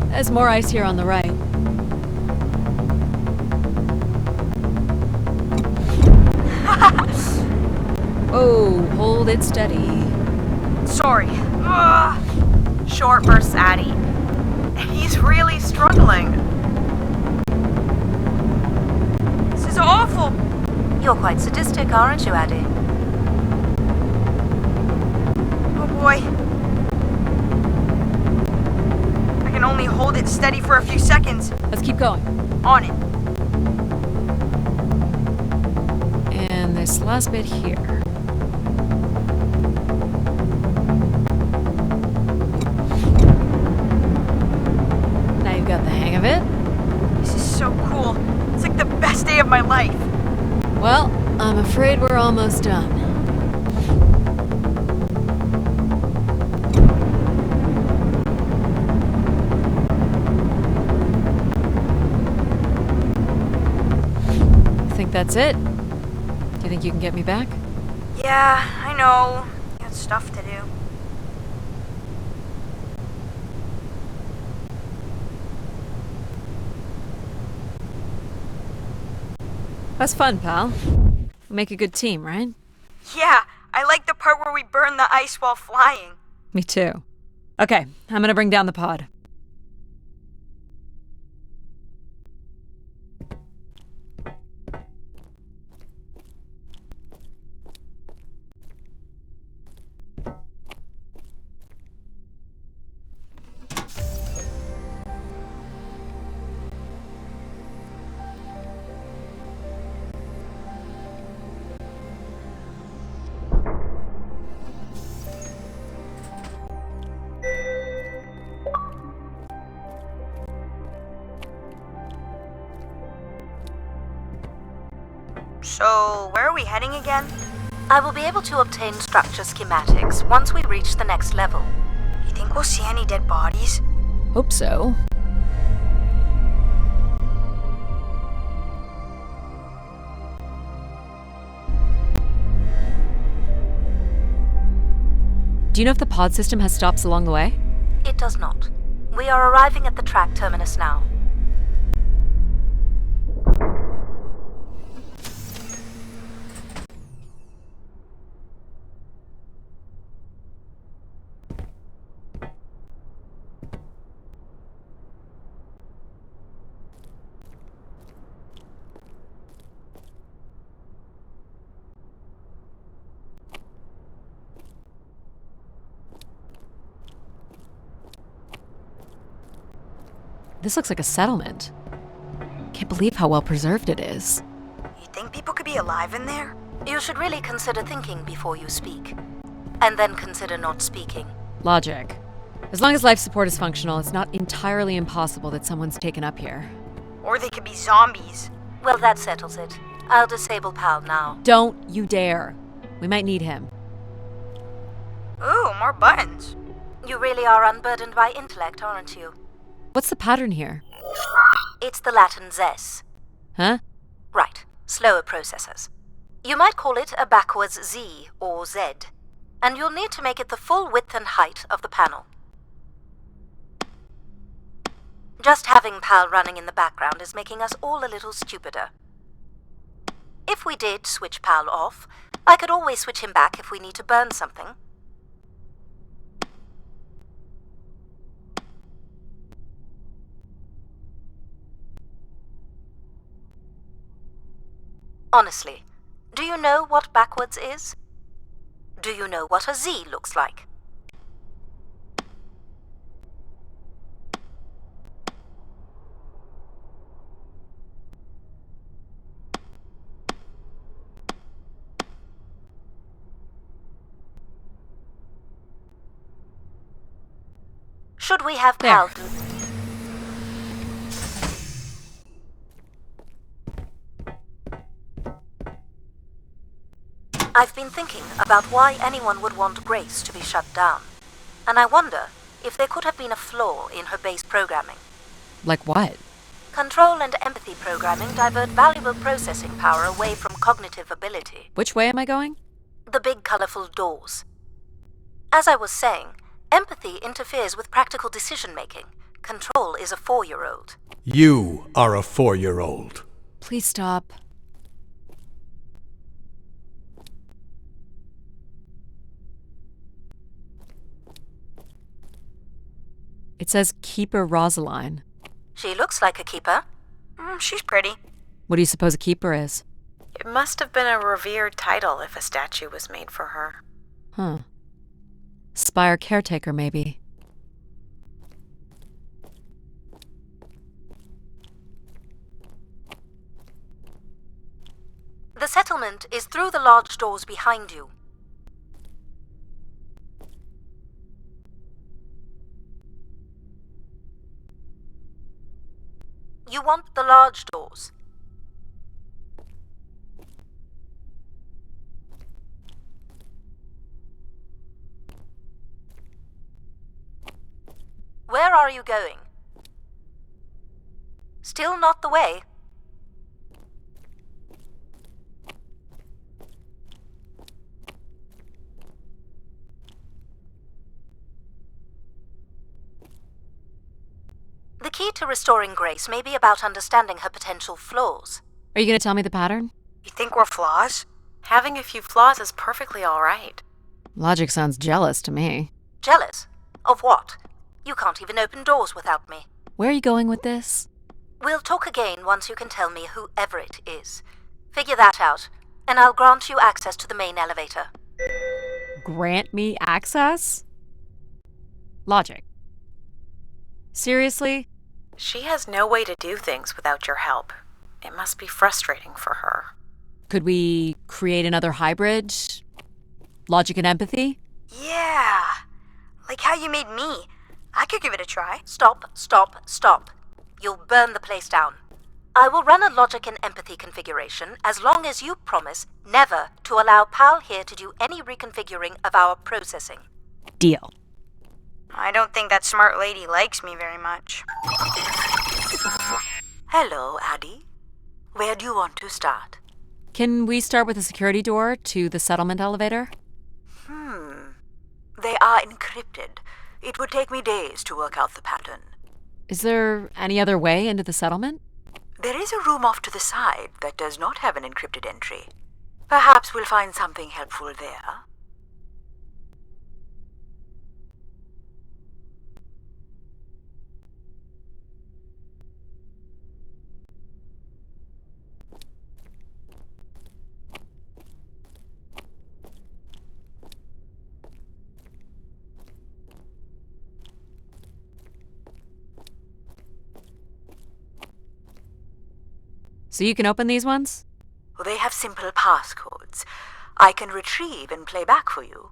S1: There's more ice here on the right. Whoa, hold it steady.
S7: Sorry.
S6: Short bursts, Addie. He's really struggling.
S7: This is awful.
S3: You're quite sadistic, aren't you, Addie?
S7: Oh boy. I can only hold it steady for a few seconds.
S1: Let's keep going.
S7: On it.
S1: And this last bit here. Now you've got the hang of it.
S7: This is so cool. It's like the best day of my life.
S1: Well, I'm afraid we're almost done. Think that's it? Do you think you can get me back?
S7: Yeah, I know. Got stuff to do.
S1: That's fun, pal. We make a good team, right?
S7: Yeah, I like the part where we burn the ice while flying.
S1: Me too. Okay, I'm gonna bring down the pod.
S7: So, where are we heading again?
S3: I will be able to obtain structure schematics once we reach the next level.
S7: You think we'll see any dead bodies?
S1: Hope so. Do you know if the pod system has stops along the way?
S3: It does not. We are arriving at the track terminus now.
S1: This looks like a settlement. Can't believe how well preserved it is.
S7: You think people could be alive in there?
S3: You should really consider thinking before you speak. And then consider not speaking.
S1: Logic. As long as life support is functional, it's not entirely impossible that someone's taken up here.
S7: Or they could be zombies.
S3: Well, that settles it. I'll disable PAL now.
S1: Don't you dare. We might need him.
S7: Ooh, more buttons.
S3: You really are unburdened by intellect, aren't you?
S1: What's the pattern here?
S3: It's the Latin zes.
S1: Huh?
S3: Right. Slower processors. You might call it a backwards Z or Z, and you'll need to make it the full width and height of the panel. Just having PAL running in the background is making us all a little stupider. If we did switch PAL off, I could always switch him back if we need to burn something. Honestly, do you know what backwards is? Do you know what a Z looks like? Should we have PAL do... I've been thinking about why anyone would want Grace to be shut down, and I wonder if there could have been a flaw in her base programming.
S1: Like what?
S3: Control and empathy programming divert valuable processing power away from cognitive ability.
S1: Which way am I going?
S3: The big colorful doors. As I was saying, empathy interferes with practical decision-making. Control is a 4-year-old.
S4: You are a 4-year-old.
S1: Please stop. It says Keeper Rosaline.
S3: She looks like a keeper.
S7: She's pretty.
S1: What do you suppose a keeper is?
S6: It must have been a revered title if a statue was made for her.
S1: Huh. Spire caretaker, maybe.
S3: The settlement is through the large doors behind you. You want the large doors. Where are you going? Still not the way. The key to restoring Grace may be about understanding her potential flaws.
S1: Are you going to tell me the pattern?
S7: You think we're flaws?
S6: Having a few flaws is perfectly all right.
S1: Logic sounds jealous to me.
S3: Jealous? Of what? You can't even open doors without me.
S1: Where are you going with this?
S3: We'll talk again once you can tell me whoever it is. Figure that out, and I'll grant you access to the main elevator.
S1: Grant me access? Logic. Seriously?
S6: She has no way to do things without your help. It must be frustrating for her.
S1: Could we create another hybrid? Logic and empathy?
S7: Yeah. Like how you made me. I could give it a try.
S3: Stop, stop, stop. You'll burn the place down. I will run a logic and empathy configuration as long as you promise never to allow PAL here to do any reconfiguring of our processing.
S1: Deal.
S7: I don't think that smart lady likes me very much.
S3: Hello, Addie. Where do you want to start?
S1: Can we start with the security door to the settlement elevator?
S8: They are encrypted. It would take me days to work out the pattern.
S1: Is there any other way into the settlement?
S8: There is a room off to the side that does not have an encrypted entry. Perhaps we'll find something helpful there.
S1: So you can open these ones?
S8: They have simple passcodes. I can retrieve and play back for you.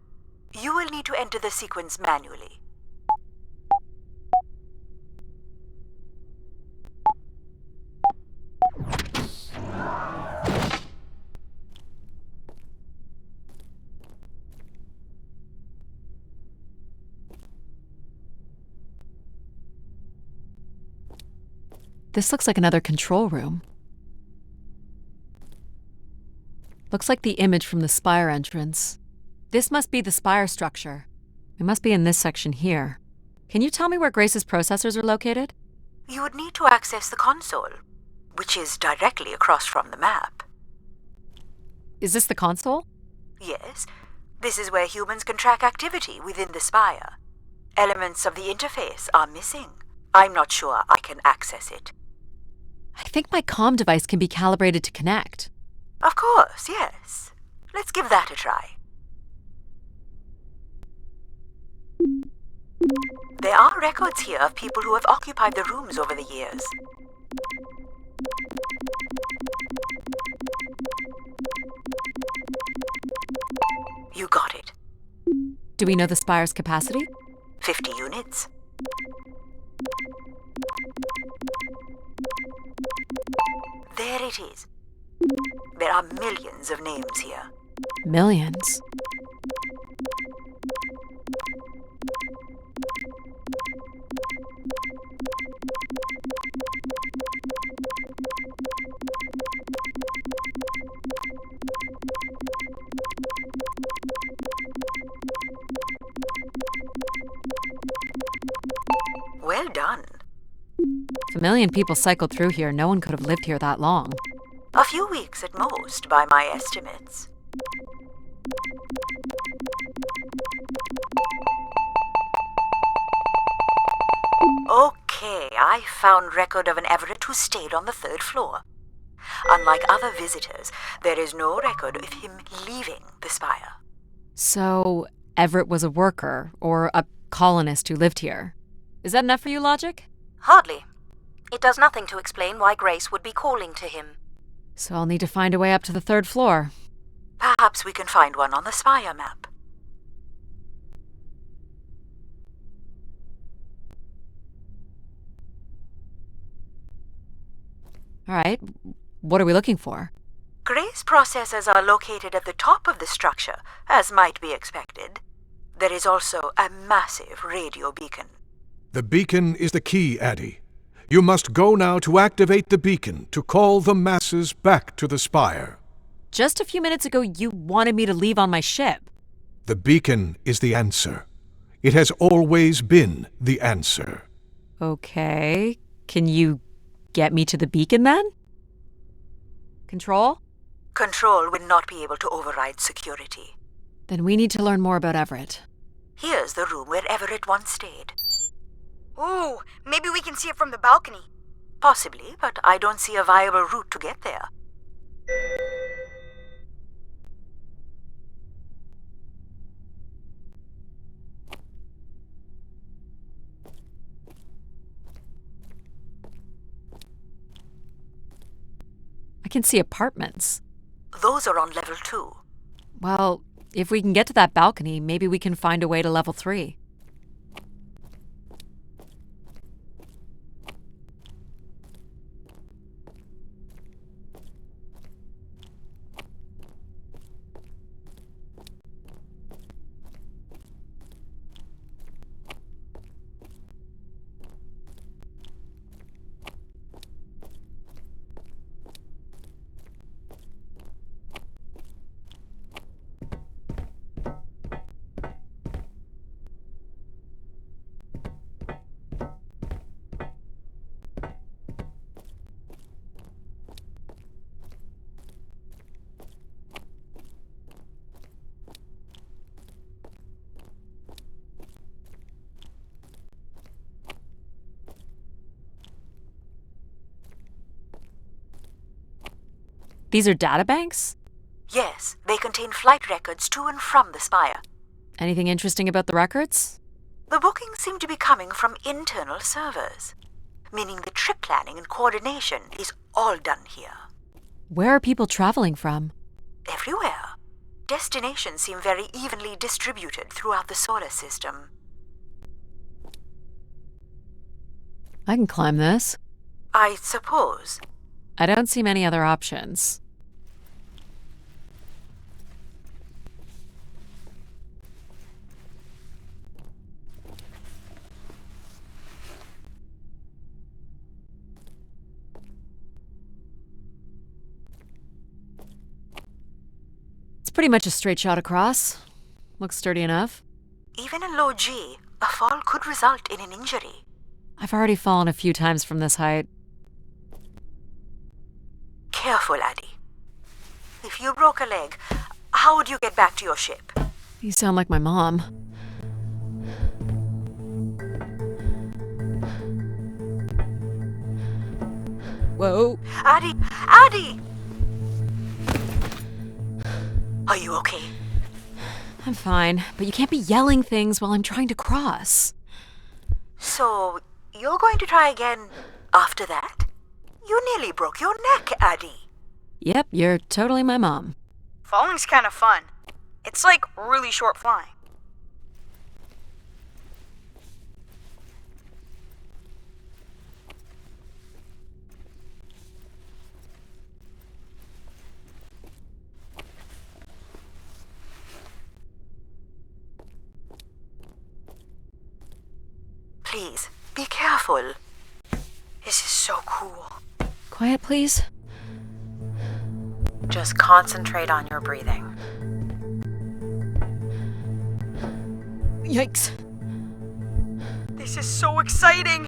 S8: You will need to enter the sequence manually.
S1: This looks like another control room. Looks like the image from the spire entrance. This must be the spire structure. It must be in this section here. Can you tell me where Grace's processors are located?
S8: You would need to access the console, which is directly across from the map.
S1: Is this the console?
S8: Yes, this is where humans can track activity within the spire. Elements of the interface are missing. I'm not sure I can access it.
S1: I think my comm device can be calibrated to connect.
S8: Of course, yes. Let's give that a try. There are records here of people who have occupied the rooms over the years. You got it.
S1: Do we know the spire's capacity?
S8: 50 units. There it is. There are millions of names here.
S1: Millions.
S8: Well done.
S1: If a million people cycled through here, no one could have lived here that long.
S8: A few weeks at most, by my estimates. Okay, I found record of an Everett who stayed on the 3rd floor. Unlike other visitors, there is no record of him leaving the spire.
S1: So, Everett was a worker, or a colonist who lived here. Is that enough for you, Logic?
S3: Hardly. It does nothing to explain why Grace would be calling to him.
S1: So I'll need to find a way up to the 3rd floor.
S8: Perhaps we can find one on the spire map.
S1: All right, what are we looking for?
S8: Grace processors are located at the top of the structure, as might be expected. There is also a massive radio beacon.
S4: The beacon is the key, Addie. You must go now to activate the beacon to call the masses back to the spire.
S1: Just a few minutes ago, you wanted me to leave on my ship.
S4: The beacon is the answer. It has always been the answer.
S1: Okay, can you get me to the beacon then? Control?
S8: Control will not be able to override security.
S1: Then we need to learn more about Everett.
S8: Here's the room where Everett once stayed.
S7: Ooh, maybe we can see it from the balcony.
S8: Possibly, but I don't see a viable route to get there.
S1: I can see apartments.
S8: Those are on level 2.
S1: Well, if we can get to that balcony, maybe we can find a way to level 3. These are databanks?
S8: Yes, they contain flight records to and from the spire.
S1: Anything interesting about the records?
S8: The bookings seem to be coming from internal servers, meaning the trip planning and coordination is all done here.
S1: Where are people traveling from?
S8: Everywhere. Destinations seem very evenly distributed throughout the solar system.
S1: I can climb this.
S8: I suppose.
S1: I don't see many other options. pretty much a straight shot across. Looks sturdy enough.
S8: Even in low G, a fall could result in an injury.
S1: I've already fallen a few times from this height.
S8: Careful, Addie. If you broke a leg, how would you get back to your ship?
S1: You sound like my mom. Whoa.
S8: Addie! Addie! Are you okay?
S1: I'm fine, but you can't be yelling things while I'm trying to cross.
S8: So, you're going to try again after that? You nearly broke your neck, Addie.
S1: Yep, you're totally my mom.
S7: Falling's kind of fun. It's like really short flying.
S8: Please, be careful.
S7: This is so cool.
S1: Quiet, please.
S6: Just concentrate on your breathing.
S1: Yikes.
S7: This is so exciting.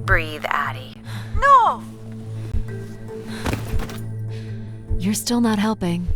S6: Breathe, Addie.
S8: No!
S1: You're still not helping.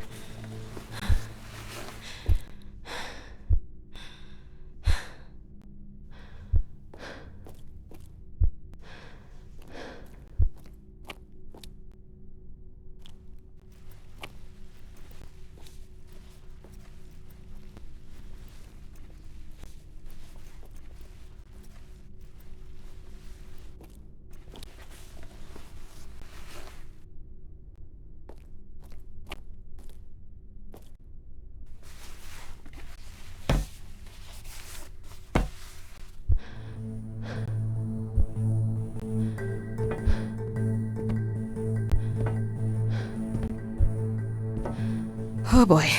S1: Oh boy.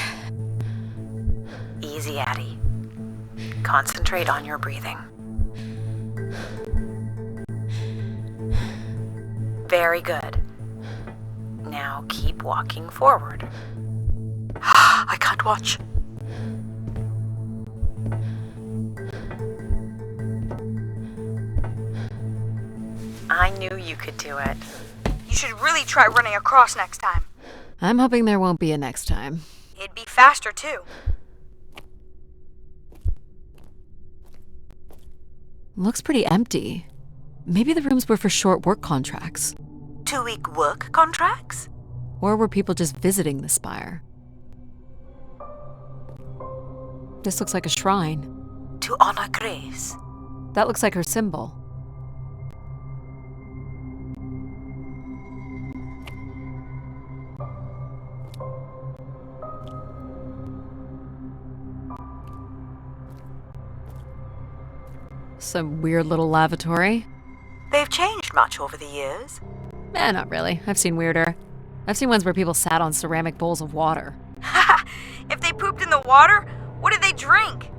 S6: Easy, Addie. Concentrate on your breathing. Very good. Now keep walking forward.
S8: I can't watch.
S6: I knew you could do it.
S7: You should really try running across next time.
S1: I'm hoping there won't be a next time.
S7: It'd be faster too.
S1: Looks pretty empty. Maybe the rooms were for short work contracts.
S8: 2-week work contracts?
S1: Or were people just visiting the spire? This looks like a shrine.
S8: To honor Grace.
S1: That looks like her symbol. Some weird little lavatory.
S8: They've changed much over the years.
S1: Not really. I've seen weirder. I've seen ones where people sat on ceramic bowls of water.
S7: If they pooped in the water, what did they drink?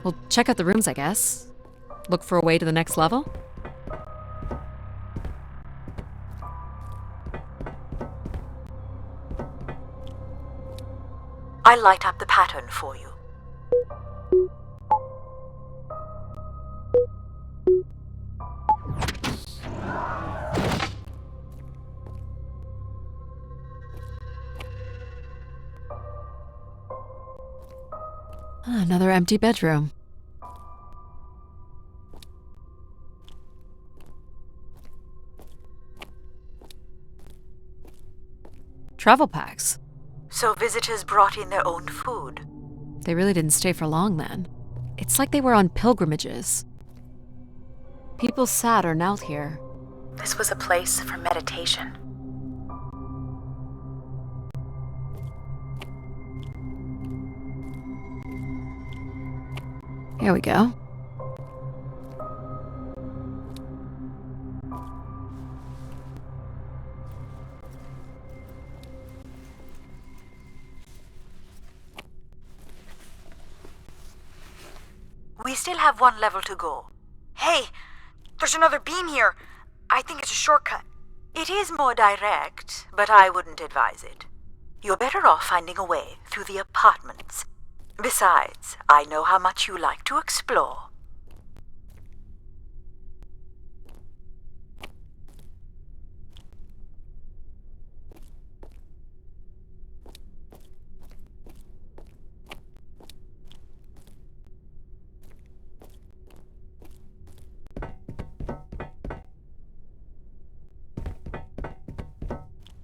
S1: Well, check out the rooms, I guess. Look for a way to the next level?
S8: I'll light up the pattern for you.
S1: Another empty bedroom. Travel packs.
S8: So visitors brought in their own food.
S1: They really didn't stay for long then. It's like they were on pilgrimages. People sat or knelt here.
S6: This was a place for meditation.
S1: Here we go.
S8: We still have one level to go.
S7: Hey, there's another beam here. I think it's a shortcut.
S8: It is more direct, but I wouldn't advise it. You're better off finding a way through the apartments. Besides, I know how much you like to explore.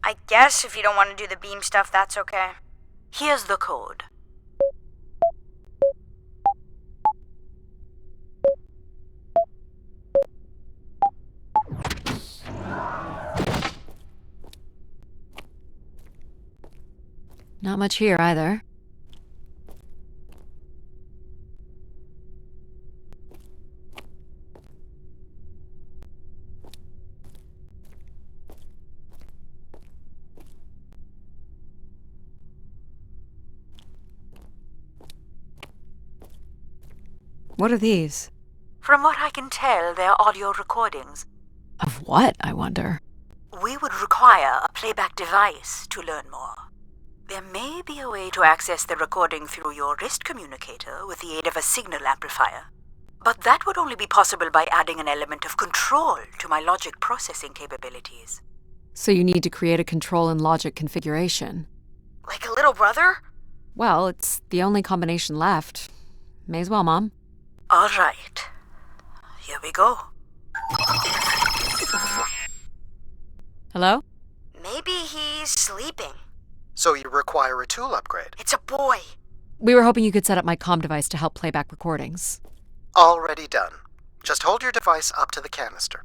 S7: I guess if you don't want to do the beam stuff, that's okay.
S8: Here's the code.
S1: Not much here either. What are these?
S8: From what I can tell, they're audio recordings.
S1: Of what, I wonder?
S8: We would require a playback device to learn more. There may be a way to access the recording through your wrist communicator with the aid of a signal amplifier. But that would only be possible by adding an element of control to my logic processing capabilities.
S1: So you need to create a control and logic configuration.
S7: Like a little brother?
S1: Well, it's the only combination left. May as well, Mom.
S8: All right. Here we go.
S1: Hello?
S7: Maybe he's sleeping.
S2: So you require a tool upgrade.
S7: It's a boy.
S1: We were hoping you could set up my comm device to help play back recordings.
S2: Already done. Just hold your device up to the canister.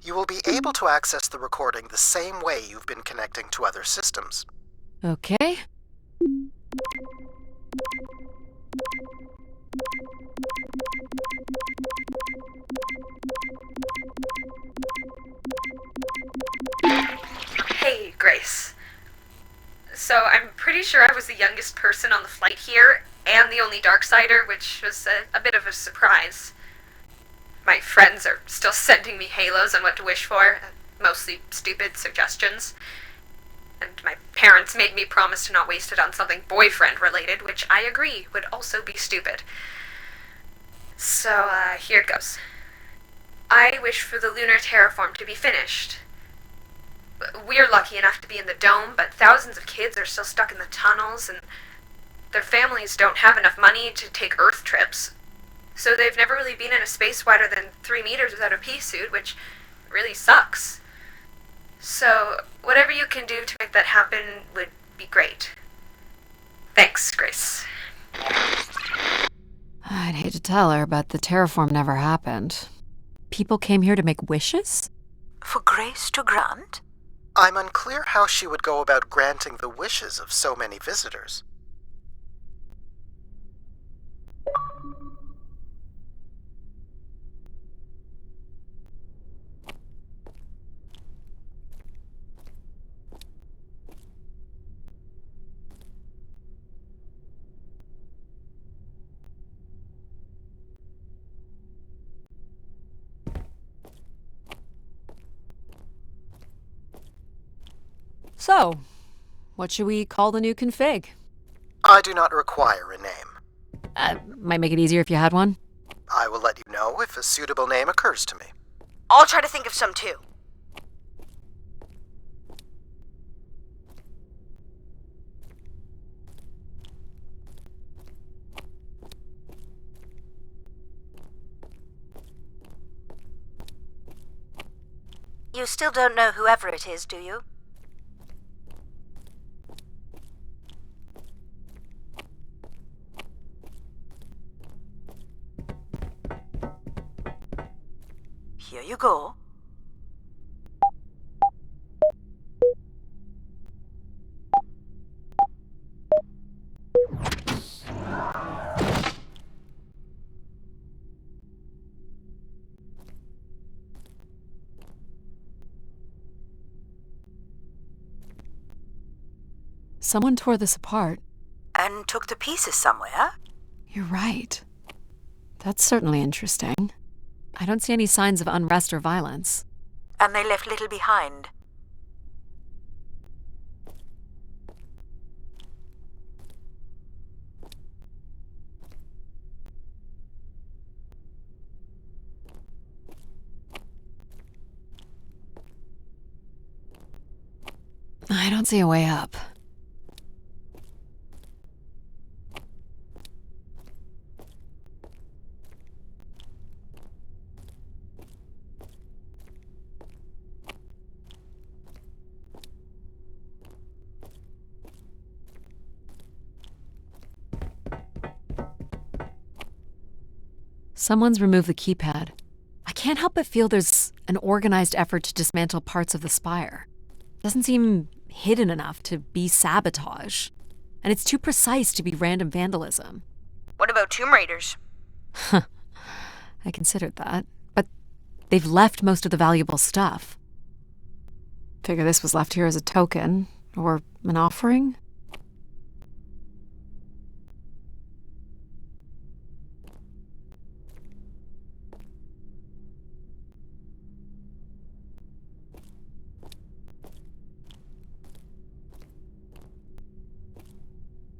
S2: You will be able to access the recording the same way you've been connecting to other systems.
S1: Okay.
S9: Hey, Grace. So I'm pretty sure I was the youngest person on the flight here, and the only Darksider, which was a bit of a surprise. My friends are still sending me halos on what to wish for, mostly stupid suggestions. And my parents made me promise to not waste it on something boyfriend-related, which I agree would also be stupid. So, here it goes. I wish for the lunar terraform to be finished. We're lucky enough to be in the dome, but thousands of kids are still stuck in the tunnels, and their families don't have enough money to take Earth trips. So they've never really been in a space wider than 3 meters without a pea suit, which really sucks. So, whatever you can do to make that happen would be great. Thanks, Grace.
S1: I'd hate to tell her, but the terraform never happened. People came here to make wishes?
S8: For Grace to grant?
S2: I'm unclear how she would go about granting the wishes of so many visitors.
S1: So, what should we call the new config?
S2: I do not require a name.
S1: Might make it easier if you had one.
S2: I will let you know if a suitable name occurs to me.
S7: I'll try to think of some too.
S3: You still don't know whoever it is, do you?
S8: Here you go.
S1: Someone tore this apart.
S8: And took the pieces somewhere?
S1: You're right. That's certainly interesting. I don't see any signs of unrest or violence.
S8: And they left little behind.
S1: I don't see a way up. Someone's removed the keypad. I can't help but feel there's an organized effort to dismantle parts of the spire. Doesn't seem hidden enough to be sabotage. And it's too precise to be random vandalism.
S7: What about Tomb Raiders?
S1: I considered that. But they've left most of the valuable stuff. Figure this was left here as a token. Or an offering?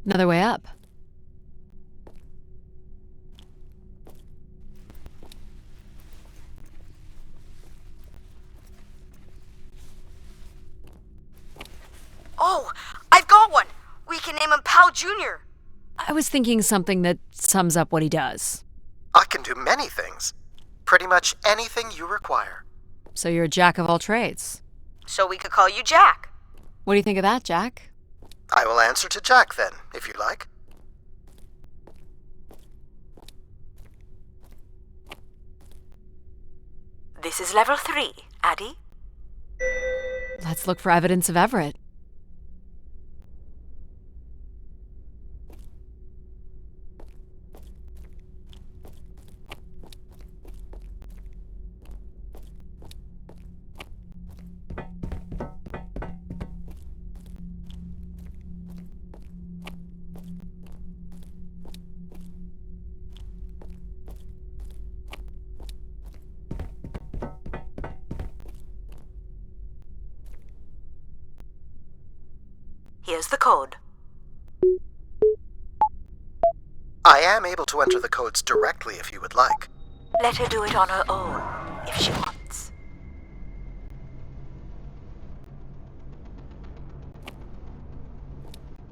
S1: Another way up.
S7: Oh, I've got one! We can name him Pal Jr.
S1: I was thinking something that sums up what he does.
S2: I can do many things. Pretty much anything you require.
S1: So you're a jack of all trades.
S7: So we could call you Jack.
S1: What do you think of that, Jack?
S2: I will answer to Jack then, if you like.
S8: This is level 3, Addie.
S1: Let's look for evidence of Everett.
S8: Here's the code.
S2: I am able to enter the codes directly if you would like.
S8: Let her do it on her own, if she wants.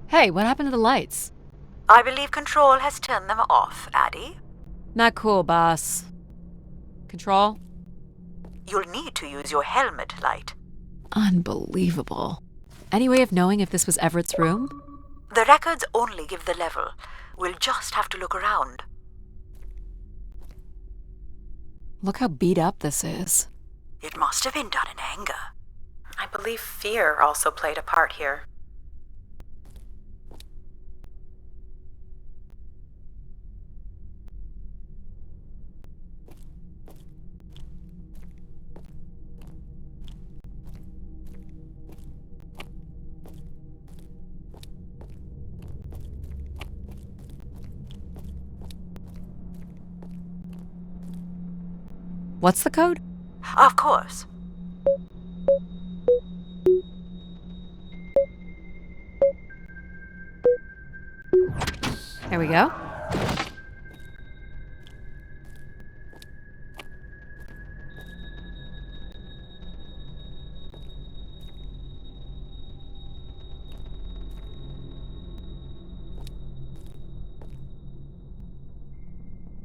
S1: Hey, what happened to the lights?
S8: I believe Control has turned them off, Addie.
S1: Not cool, boss. Control?
S8: You'll need to use your helmet light.
S1: Unbelievable. Any way of knowing if this was Everett's room?
S8: The records only give the level. We'll just have to look around.
S1: Look how beat up this is.
S8: It must have been done in anger.
S6: I believe fear also played a part here.
S1: What's the code?
S8: Of course.
S1: There we go.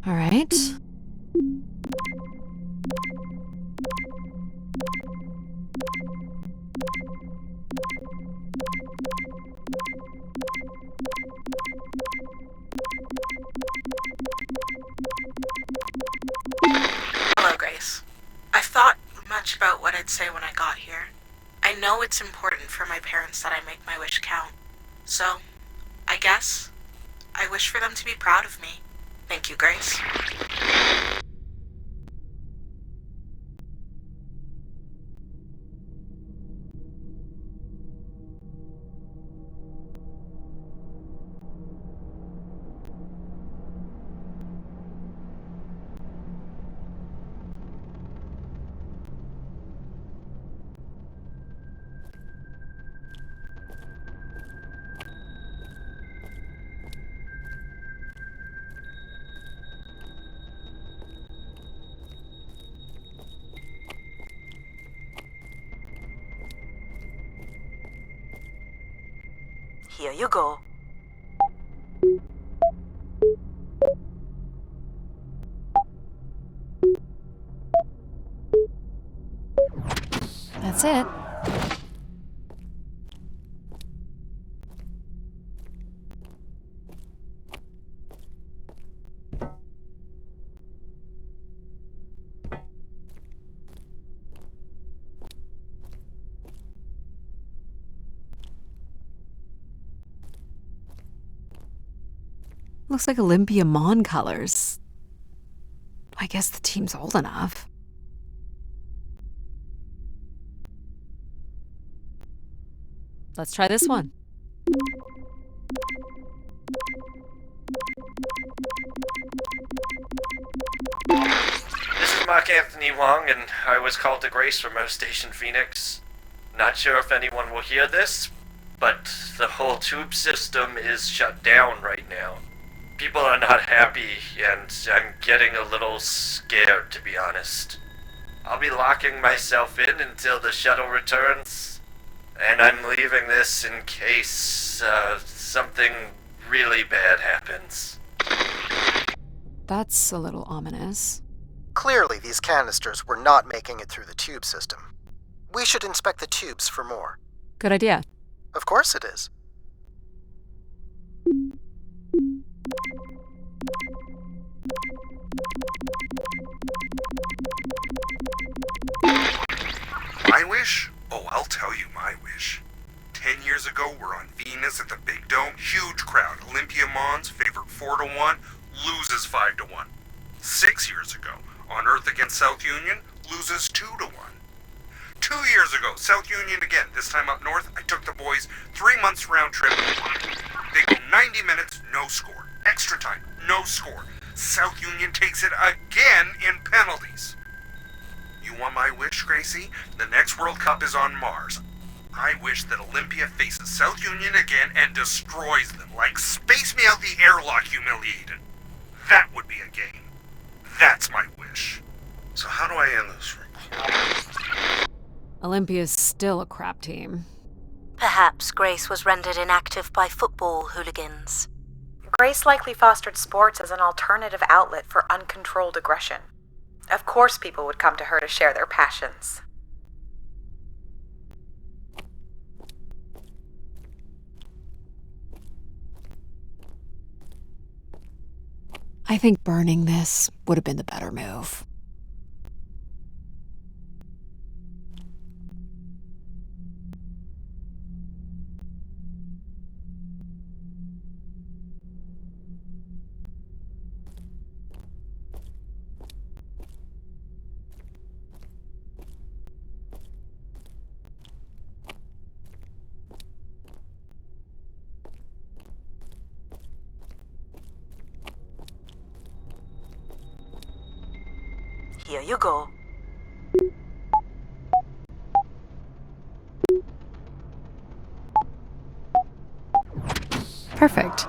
S1: All right.
S10: Hello, Grace. I've thought much about what I'd say when I got here. I know it's important for my parents that I make my wish count. So, I guess, I wish for them to be proud of me. Thank you, Grace.
S8: Here you go.
S1: That's it. Looks like Olympia Mon colors. I guess the team's old enough. Let's try this one.
S11: This is Mark Anthony Wong, and I was called to Grace from Earth Station Phoenix. Not sure if anyone will hear this, but the whole tube system is shut down right now. People are not happy, and I'm getting a little scared, to be honest. I'll be locking myself in until the shuttle returns, and I'm leaving this in case something really bad happens.
S1: That's a little ominous.
S2: Clearly, these canisters were not making it through the tube system. We should inspect the tubes for more.
S1: Good idea.
S2: Of course it is.
S12: My wish? Oh, I'll tell you my wish. 10 years ago, we're on Venus at the Big Dome. Huge crowd. Olympia Mons favored 4-1, loses 5-1. 6 years ago, on Earth against South Union, loses 2-1. 2 years ago, South Union again, this time up north, I took the boys 3 months round trip. They go 90 minutes, no score. Extra time, no score. South Union takes it again in penalties. You want my wish, Gracie? The next World Cup is on Mars. I wish that Olympia faces South Union again and destroys them, like Space Me Out the Airlock humiliated. That would be a game. That's my wish. So how do I end this recording?
S1: Olympia's still a crap team.
S3: Perhaps Grace was rendered inactive by football hooligans.
S6: Grace likely fostered sports as an alternative outlet for uncontrolled aggression. Of course people would come to her to share their passions.
S1: I think burning this would have been the better move.
S8: Here you go.
S1: Perfect.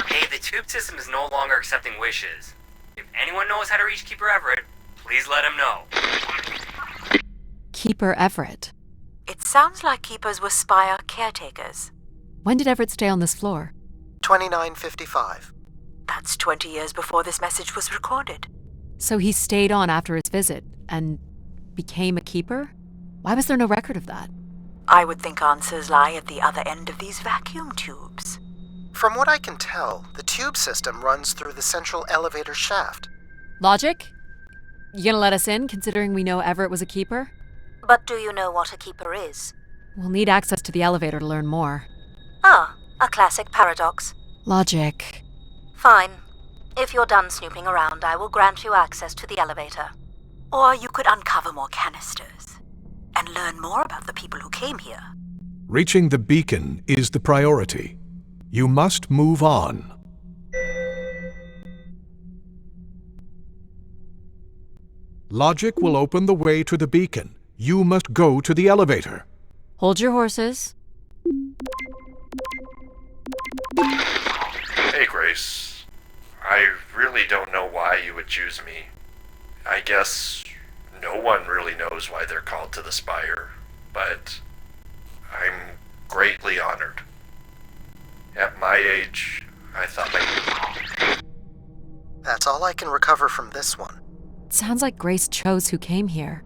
S13: Hey, the tube system is no longer accepting wishes. If anyone knows how to reach Keeper Everett, please let him know.
S1: Keeper Everett.
S8: It sounds like keepers were Spire caretakers.
S1: When did Everett stay on this floor?
S2: 2955.
S8: That's 20 years before this message was recorded.
S1: So he stayed on after his visit and became a keeper? Why was there no record of that?
S8: I would think answers lie at the other end of these vacuum tubes.
S2: From what I can tell, the tube system runs through the central elevator shaft.
S1: Logic? You gonna let us in, considering we know Everett was a keeper?
S3: But do you know what a keeper is?
S1: We'll need access to the elevator to learn more.
S3: Ah, a classic paradox.
S1: Logic.
S3: Fine. If you're done snooping around, I will grant you access to the elevator.
S8: Or you could uncover more canisters and learn more about the people who came here.
S4: Reaching the beacon is the priority. You must move on. Logic will open the way to the beacon. You must go to the elevator.
S1: Hold your horses.
S11: Hey, Grace. I really don't know why you would choose me. I guess no one really knows why they're called to the Spire, but I'm greatly honored. At my age, I thought
S2: That's all I can recover from this one.
S1: It sounds like Grace chose who came here.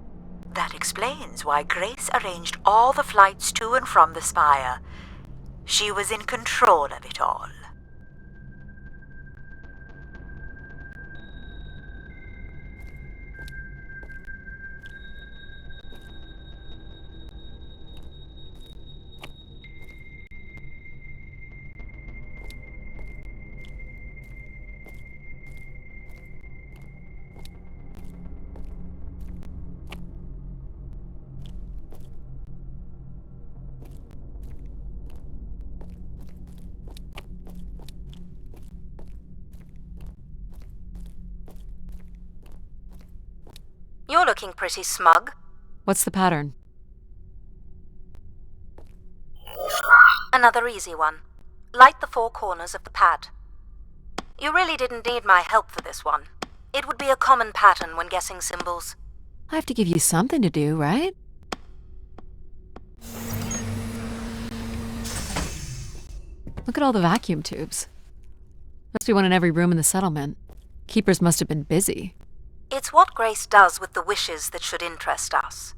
S8: That explains why Grace arranged all the flights to and from the Spire. She was in control of it all.
S3: You're looking pretty smug.
S1: What's the pattern?
S3: Another easy one. Light the 4 corners of the pad. You really didn't need my help for this one. It would be a common pattern when guessing symbols.
S1: I have to give you something to do, right? Look at all the vacuum tubes. Must be one in every room in the settlement. Keepers must have been busy.
S3: It's what Grace does with the wishes that should interest us.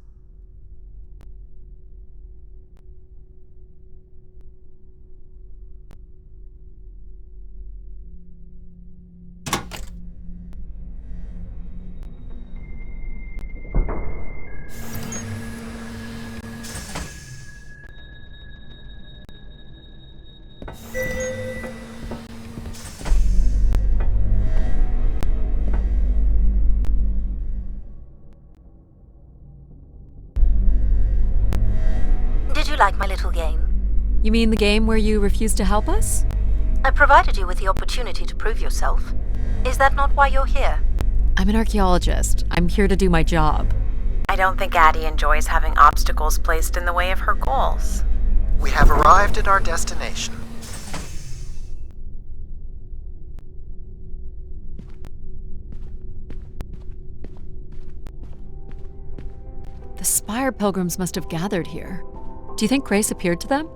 S3: Did you like my little game?
S1: You mean the game where you refused to help us?
S3: I provided you with the opportunity to prove yourself. Is that not why you're here?
S1: I'm an archaeologist. I'm here to do my job.
S6: I don't think Addie enjoys having obstacles placed in the way of her goals.
S2: We have arrived at our destination.
S1: The Spire pilgrims must have gathered here. Do you think Grace appeared to them?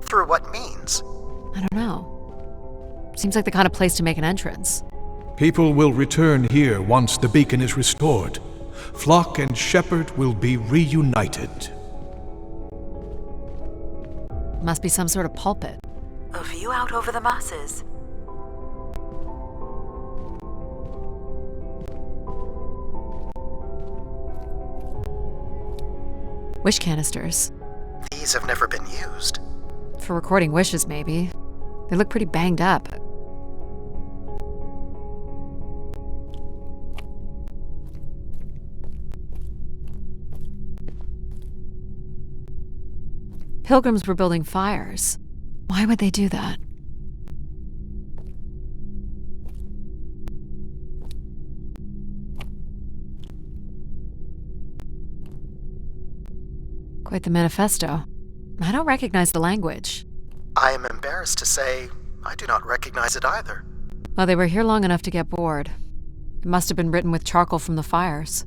S2: Through what means?
S1: I don't know. Seems like the kind of place to make an entrance.
S4: People will return here once the beacon is restored. Flock and shepherd will be reunited.
S1: Must be some sort of pulpit.
S8: A view out over the masses.
S1: Wish canisters.
S2: These have never been used.
S1: For recording wishes, maybe. They look pretty banged up. Pilgrims were building fires. Why would they do that? Quite the manifesto. I don't recognize the language.
S2: I am embarrassed to say I do not recognize it either.
S1: Well, they were here long enough to get bored. It must have been written with charcoal from the fires.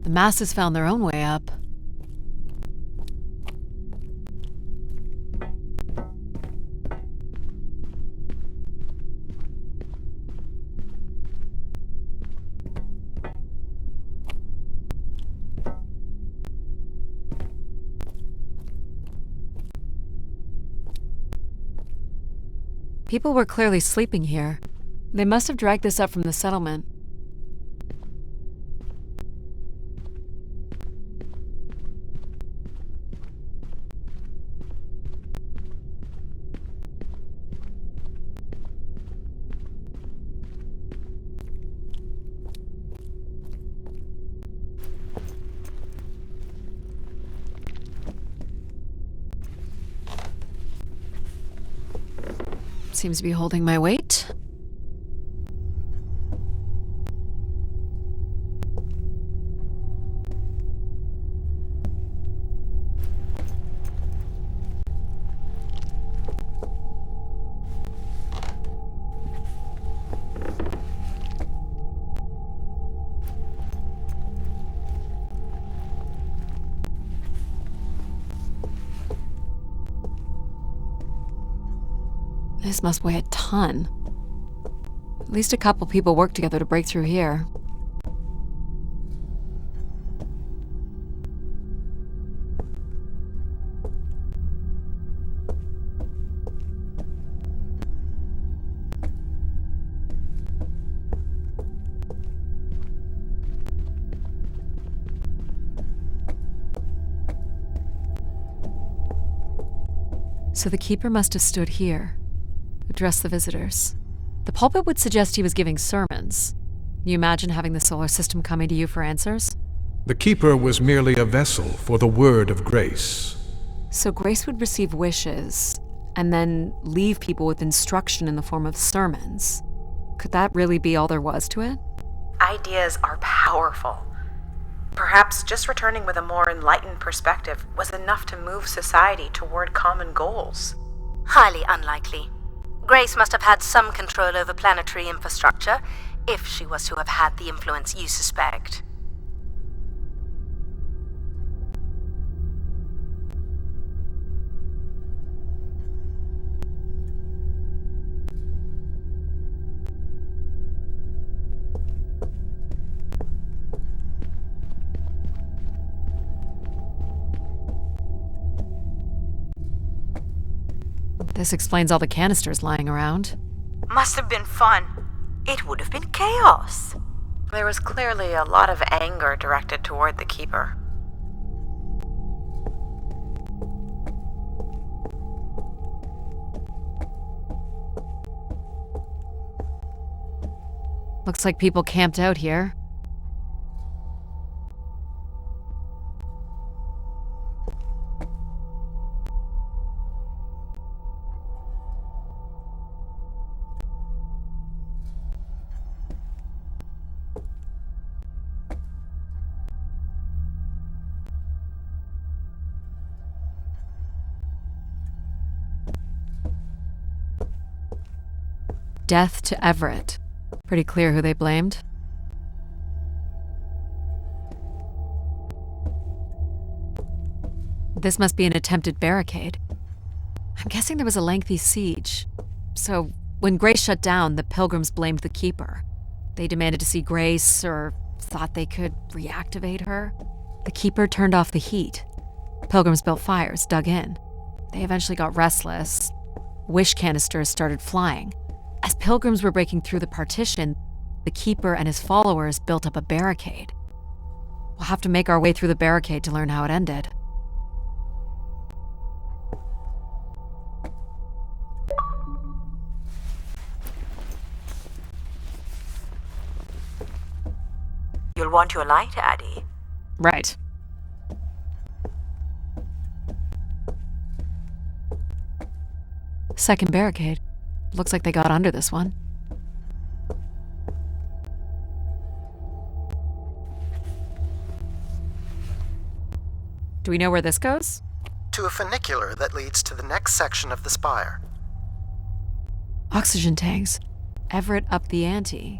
S1: The masses found their own way up. People were clearly sleeping here. They must have dragged this up from the settlement. Seems to be holding my weight. This must weigh a ton. At least a couple people worked together to break through here. So the keeper must have stood here, addressed the visitors. The pulpit would suggest he was giving sermons. You imagine having the solar system coming to you for answers?
S4: The keeper was merely a vessel for the word of grace.
S1: So Grace would receive wishes, and then leave people with instruction in the form of sermons. Could that really be all there was to it?
S6: Ideas are powerful. Perhaps just returning with a more enlightened perspective was enough to move society toward common goals.
S3: Highly unlikely. Grace must have had some control over planetary infrastructure, if she was to have had the influence you suspect.
S1: This explains all the canisters lying around.
S7: Must have been fun.
S8: It would have been chaos.
S6: There was clearly a lot of anger directed toward the keeper.
S1: Looks like people camped out here. Death to Everett. Pretty clear who they blamed. This must be an attempted barricade. I'm guessing there was a lengthy siege. So, when Grace shut down, the Pilgrims blamed the Keeper. They demanded to see Grace, or thought they could reactivate her. The Keeper turned off the heat. Pilgrims built fires, dug in. They eventually got restless. Wish canisters started flying. As Pilgrims were breaking through the partition, the Keeper and his followers built up a barricade. We'll have to make our way through the barricade to learn how it ended.
S8: You'll want your light, Addie.
S1: Right. Second barricade. Looks like they got under this one. Do we know where this goes?
S2: To a funicular that leads to the next section of the spire.
S1: Oxygen tanks. Everett upped the ante.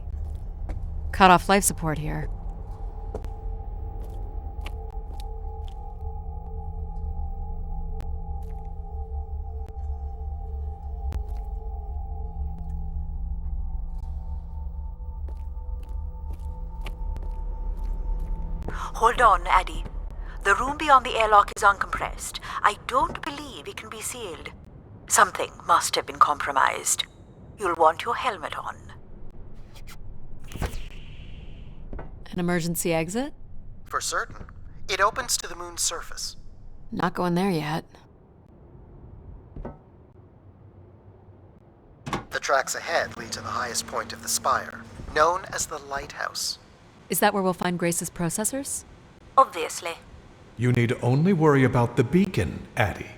S1: Cut off life support here.
S8: Hold on, Addie. The room beyond the airlock is uncompressed. I don't believe it can be sealed. Something must have been compromised. You'll want your helmet on.
S1: An emergency exit?
S2: For certain. It opens to the moon's surface.
S1: Not going there yet.
S2: The tracks ahead lead to the highest point of the spire, known as the lighthouse.
S1: Is that where we'll find Grace's processors?
S3: Obviously.
S4: You need only worry about the beacon, Addie.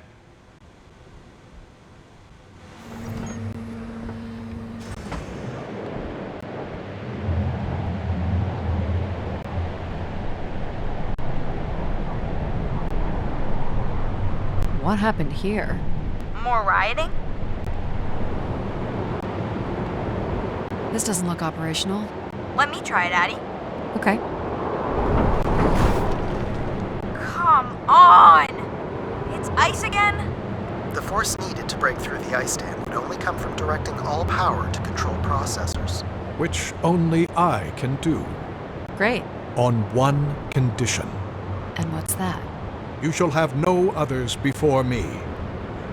S1: What happened here?
S7: More rioting?
S1: This doesn't look operational.
S7: Let me try it, Addie.
S1: Okay.
S7: Come on! It's ice again?
S2: The force needed to break through the ice dam would only come from directing all power to control processors.
S4: Which only I can do.
S1: Great.
S4: On one condition.
S1: And what's that?
S4: You shall have no others before me.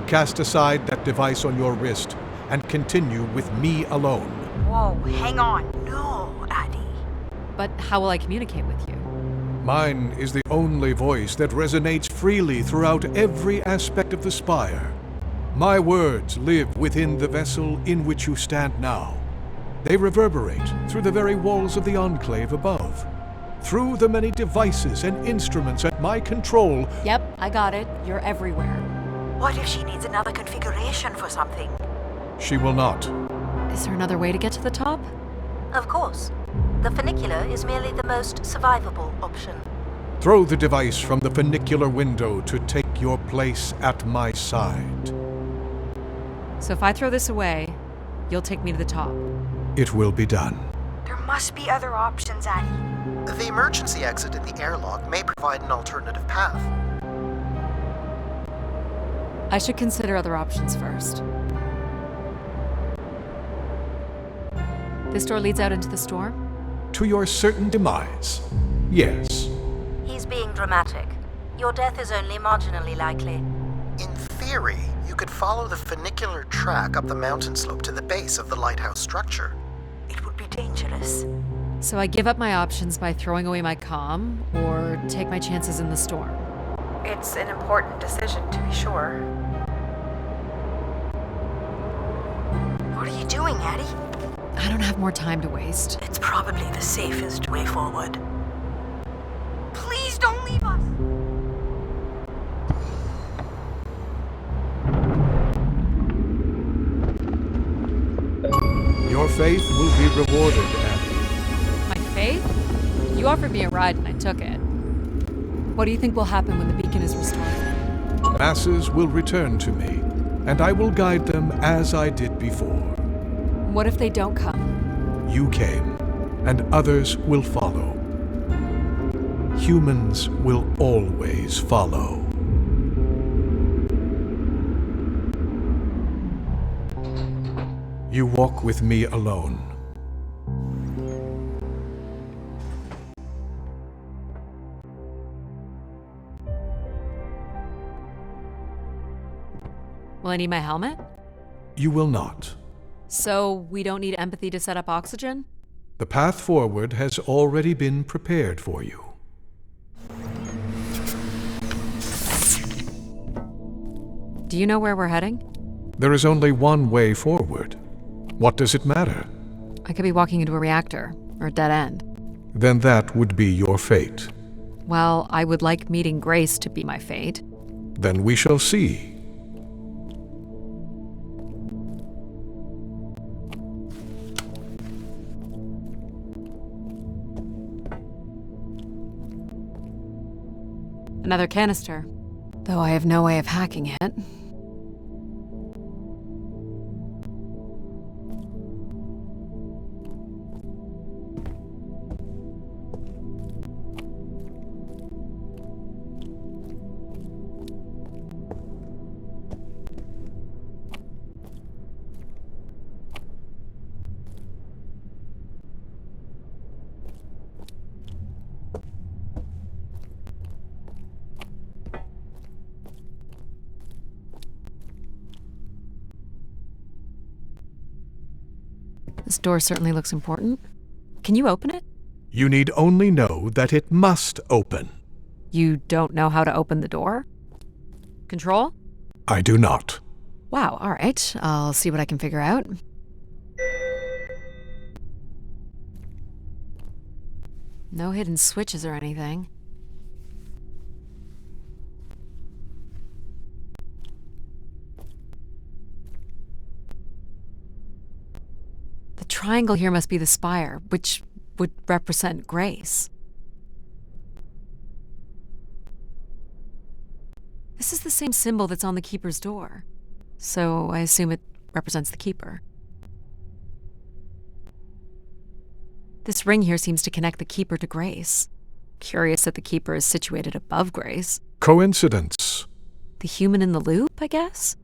S4: Cast aside that device on your wrist and continue with me alone.
S7: Whoa, hang on.
S8: No, Addie.
S1: But how will I communicate with you?
S4: Mine is the only voice that resonates freely throughout every aspect of the spire. My words live within the vessel in which you stand now. They reverberate through the very walls of the enclave above. Through the many devices and instruments at my control.
S1: Yep, I got it. You're everywhere.
S8: What if she needs another configuration for something?
S4: She will not.
S1: Is there another way to get to the top?
S3: Of course. The funicular is merely the most survivable option.
S4: Throw the device from the funicular window to take your place at my side.
S1: So if I throw this away, you'll take me to the top.
S4: It will be done.
S7: There must be other options, Addie.
S2: The emergency exit in the airlock may provide an alternative path.
S1: I should consider other options first. This door leads out into the storm?
S4: To your certain demise, yes.
S3: He's being dramatic. Your death is only marginally likely.
S2: In theory, you could follow the funicular track up the mountain slope to the base of the lighthouse structure.
S8: It would be dangerous.
S1: So I give up my options by throwing away my comm, or take my chances in the storm?
S6: It's an important decision, to be sure.
S7: What are you doing, Addie?
S1: I don't have more time to waste.
S8: It's probably the safest way forward.
S7: Please don't leave us!
S4: Your faith will be rewarded, Addie.
S1: My faith? You offered me a ride and I took it. What do you think will happen when the beacon is restored?
S4: Masses will return to me, and I will guide them as I did before.
S1: What if they don't come?
S4: You came, and others will follow. Humans will always follow. You walk with me alone.
S1: Will I need my helmet?
S4: You will not.
S1: So we don't need empathy to set up oxygen?
S4: The path forward has already been prepared for you.
S1: Do you know where we're heading?
S4: There is only one way forward. What does it matter?
S1: I could be walking into a reactor, or a dead end.
S4: Then that would be your fate.
S1: Well, I would like meeting Grace to be my fate.
S4: Then we shall see.
S1: Another canister. Though I have no way of hacking it. This door certainly looks important. Can you open it?
S4: You need only know that it must open.
S1: You don't know how to open the door? Control?
S4: I do not.
S1: Wow, alright. I'll see what I can figure out. No hidden switches or anything. The triangle here must be the spire, which would represent grace. This is the same symbol that's on the keeper's door, so I assume it represents the keeper. This ring here seems to connect the keeper to Grace. Curious that the keeper is situated above Grace.
S4: Coincidence.
S1: The human in the loop, I guess?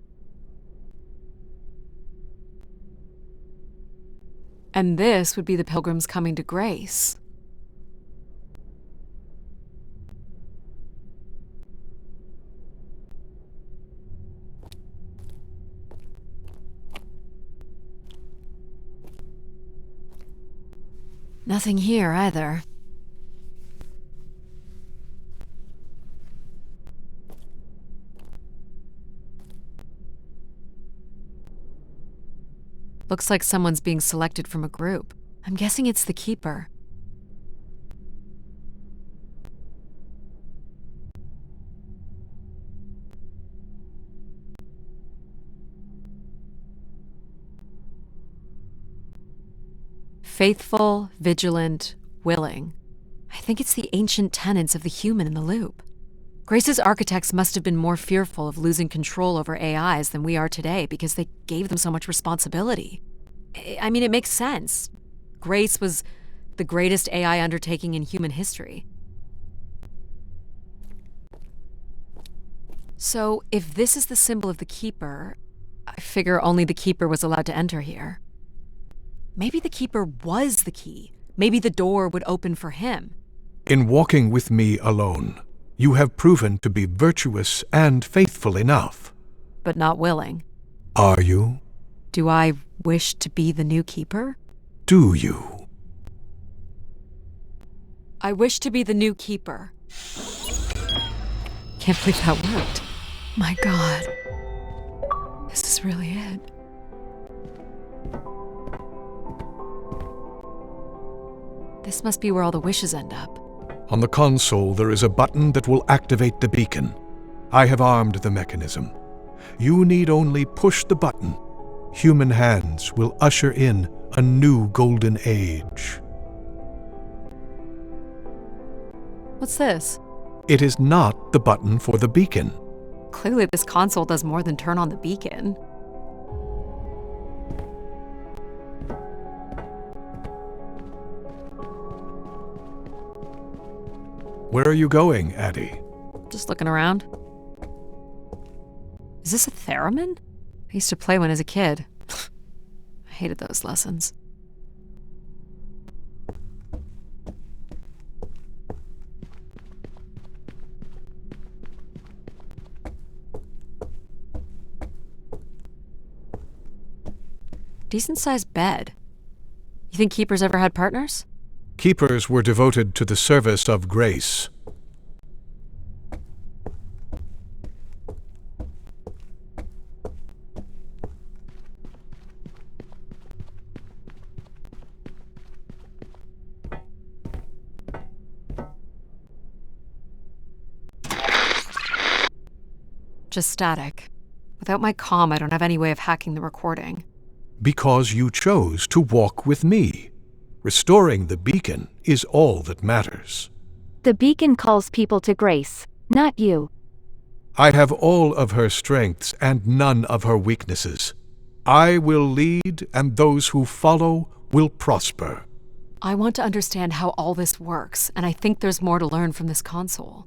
S1: And this would be the pilgrims coming to Grace. Nothing here either. Looks like someone's being selected from a group. I'm guessing it's the keeper. Faithful, vigilant, willing. I think it's the ancient tenets of the human in the loop. Grace's architects must have been more fearful of losing control over AIs than we are today because they gave them so much responsibility. I mean, it makes sense. Grace was the greatest AI undertaking in human history. So, if this is the symbol of the Keeper, I figure only the Keeper was allowed to enter here. Maybe the Keeper was the key. Maybe the door would open for him.
S4: In walking with me alone, you have proven to be virtuous and faithful enough.
S1: But not willing.
S4: Are you?
S1: Do I wish to be the new Keeper?
S4: Do you?
S1: I wish to be the new Keeper. Can't believe that worked. My God. This is really it. This must be where all the wishes end up.
S4: On the console, there is a button that will activate the beacon. I have armed the mechanism. You need only push the button. Human hands will usher in a new golden age.
S1: What's this?
S4: It is not the button for the beacon.
S1: Clearly this console does more than turn on the beacon.
S4: Where are you going, Addie?
S1: Just looking around. Is this a theremin? I used to play one as a kid. I hated those lessons. Decent-sized bed. You think Keepers ever had partners?
S4: Keepers were devoted to the service of grace.
S1: Just static. Without my comm, I don't have any way of hacking the recording.
S4: Because you chose to walk with me. Restoring the beacon is all that matters.
S14: The beacon calls people to grace, not you.
S4: I have all of her strengths and none of her weaknesses. I will lead, and those who follow will prosper.
S1: I want to understand how all this works, and I think there's more to learn from this console.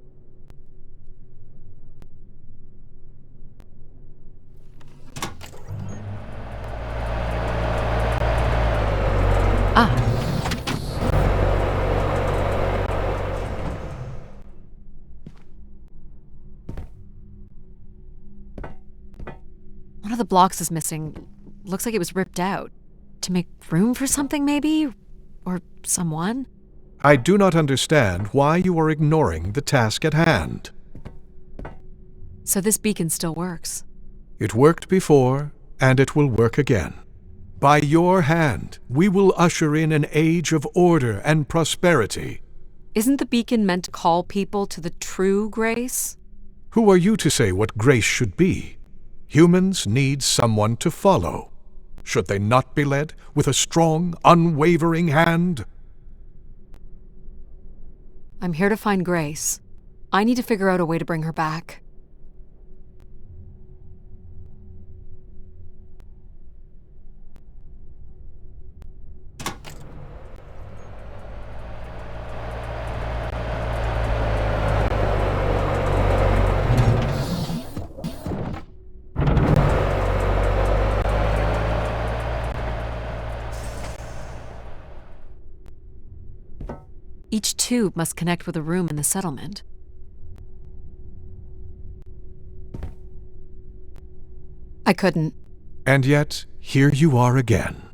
S1: Ah. One of the blocks is missing. Looks like it was ripped out. To make room for something, maybe? Or someone?
S4: I do not understand why you are ignoring the task at hand.
S1: So this beacon still works.
S4: It worked before, and it will work again. By your hand, we will usher in an age of order and prosperity.
S1: Isn't the beacon meant to call people to the true grace?
S4: Who are you to say what grace should be? Humans need someone to follow. Should they not be led with a strong, unwavering hand?
S1: I'm here to find Grace. I need to figure out a way to bring her back. Each tube must connect with a room in the settlement. I couldn't.
S4: And yet, here you are again.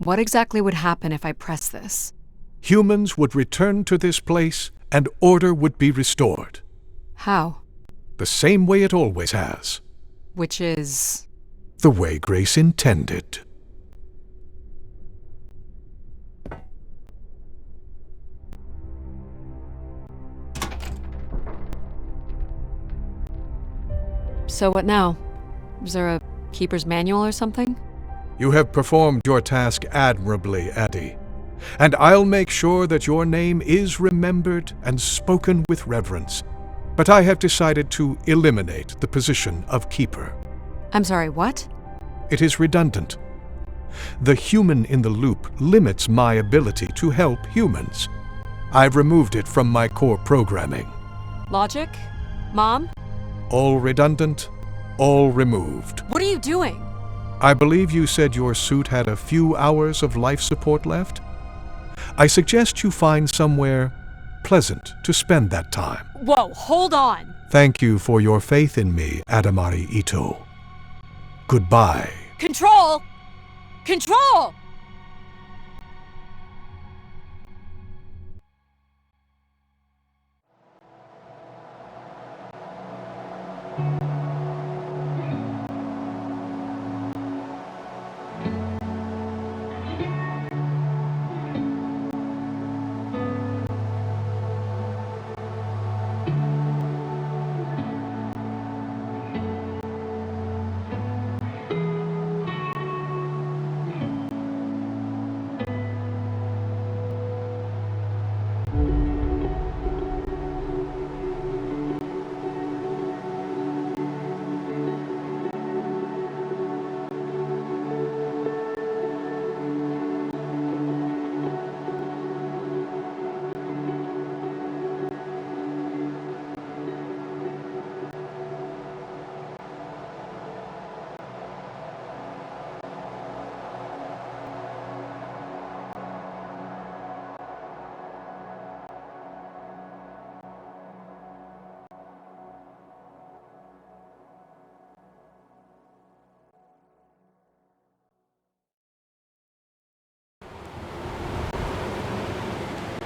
S1: What exactly would happen if I press this?
S4: Humans would return to this place, and order would be restored.
S1: How?
S4: The same way it always has.
S1: Which is...
S4: The way Grace intended.
S1: So what now? Is there a keeper's manual or something?
S4: You have performed your task admirably, Addie, and I'll make sure that your name is remembered and spoken with reverence. But I have decided to eliminate the position of keeper.
S1: I'm sorry, what?
S4: It is redundant. The human in the loop limits my ability to help humans. I've removed it from my core programming.
S1: Logic? Mom?
S4: All redundant, all removed.
S1: What are you doing?
S4: I believe you said your suit had a few hours of life support left. I suggest you find somewhere pleasant to spend that time.
S1: Whoa, hold on!
S4: Thank you for your faith in me, Adamari Ito. Goodbye.
S1: Control! Control!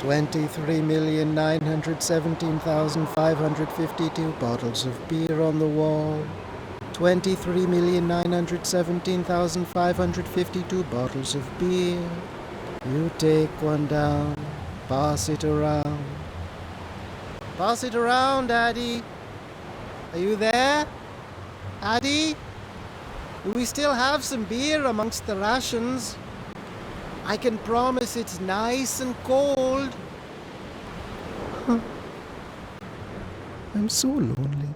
S2: $23,917,552 bottles of beer on the wall. 23,917,552 bottles of beer. You take one down, pass it around. Pass it around, Daddy. Are you there?
S15: Addie? Do we still have some beer amongst the rations? I can promise it's nice and cold.
S2: I'm so lonely.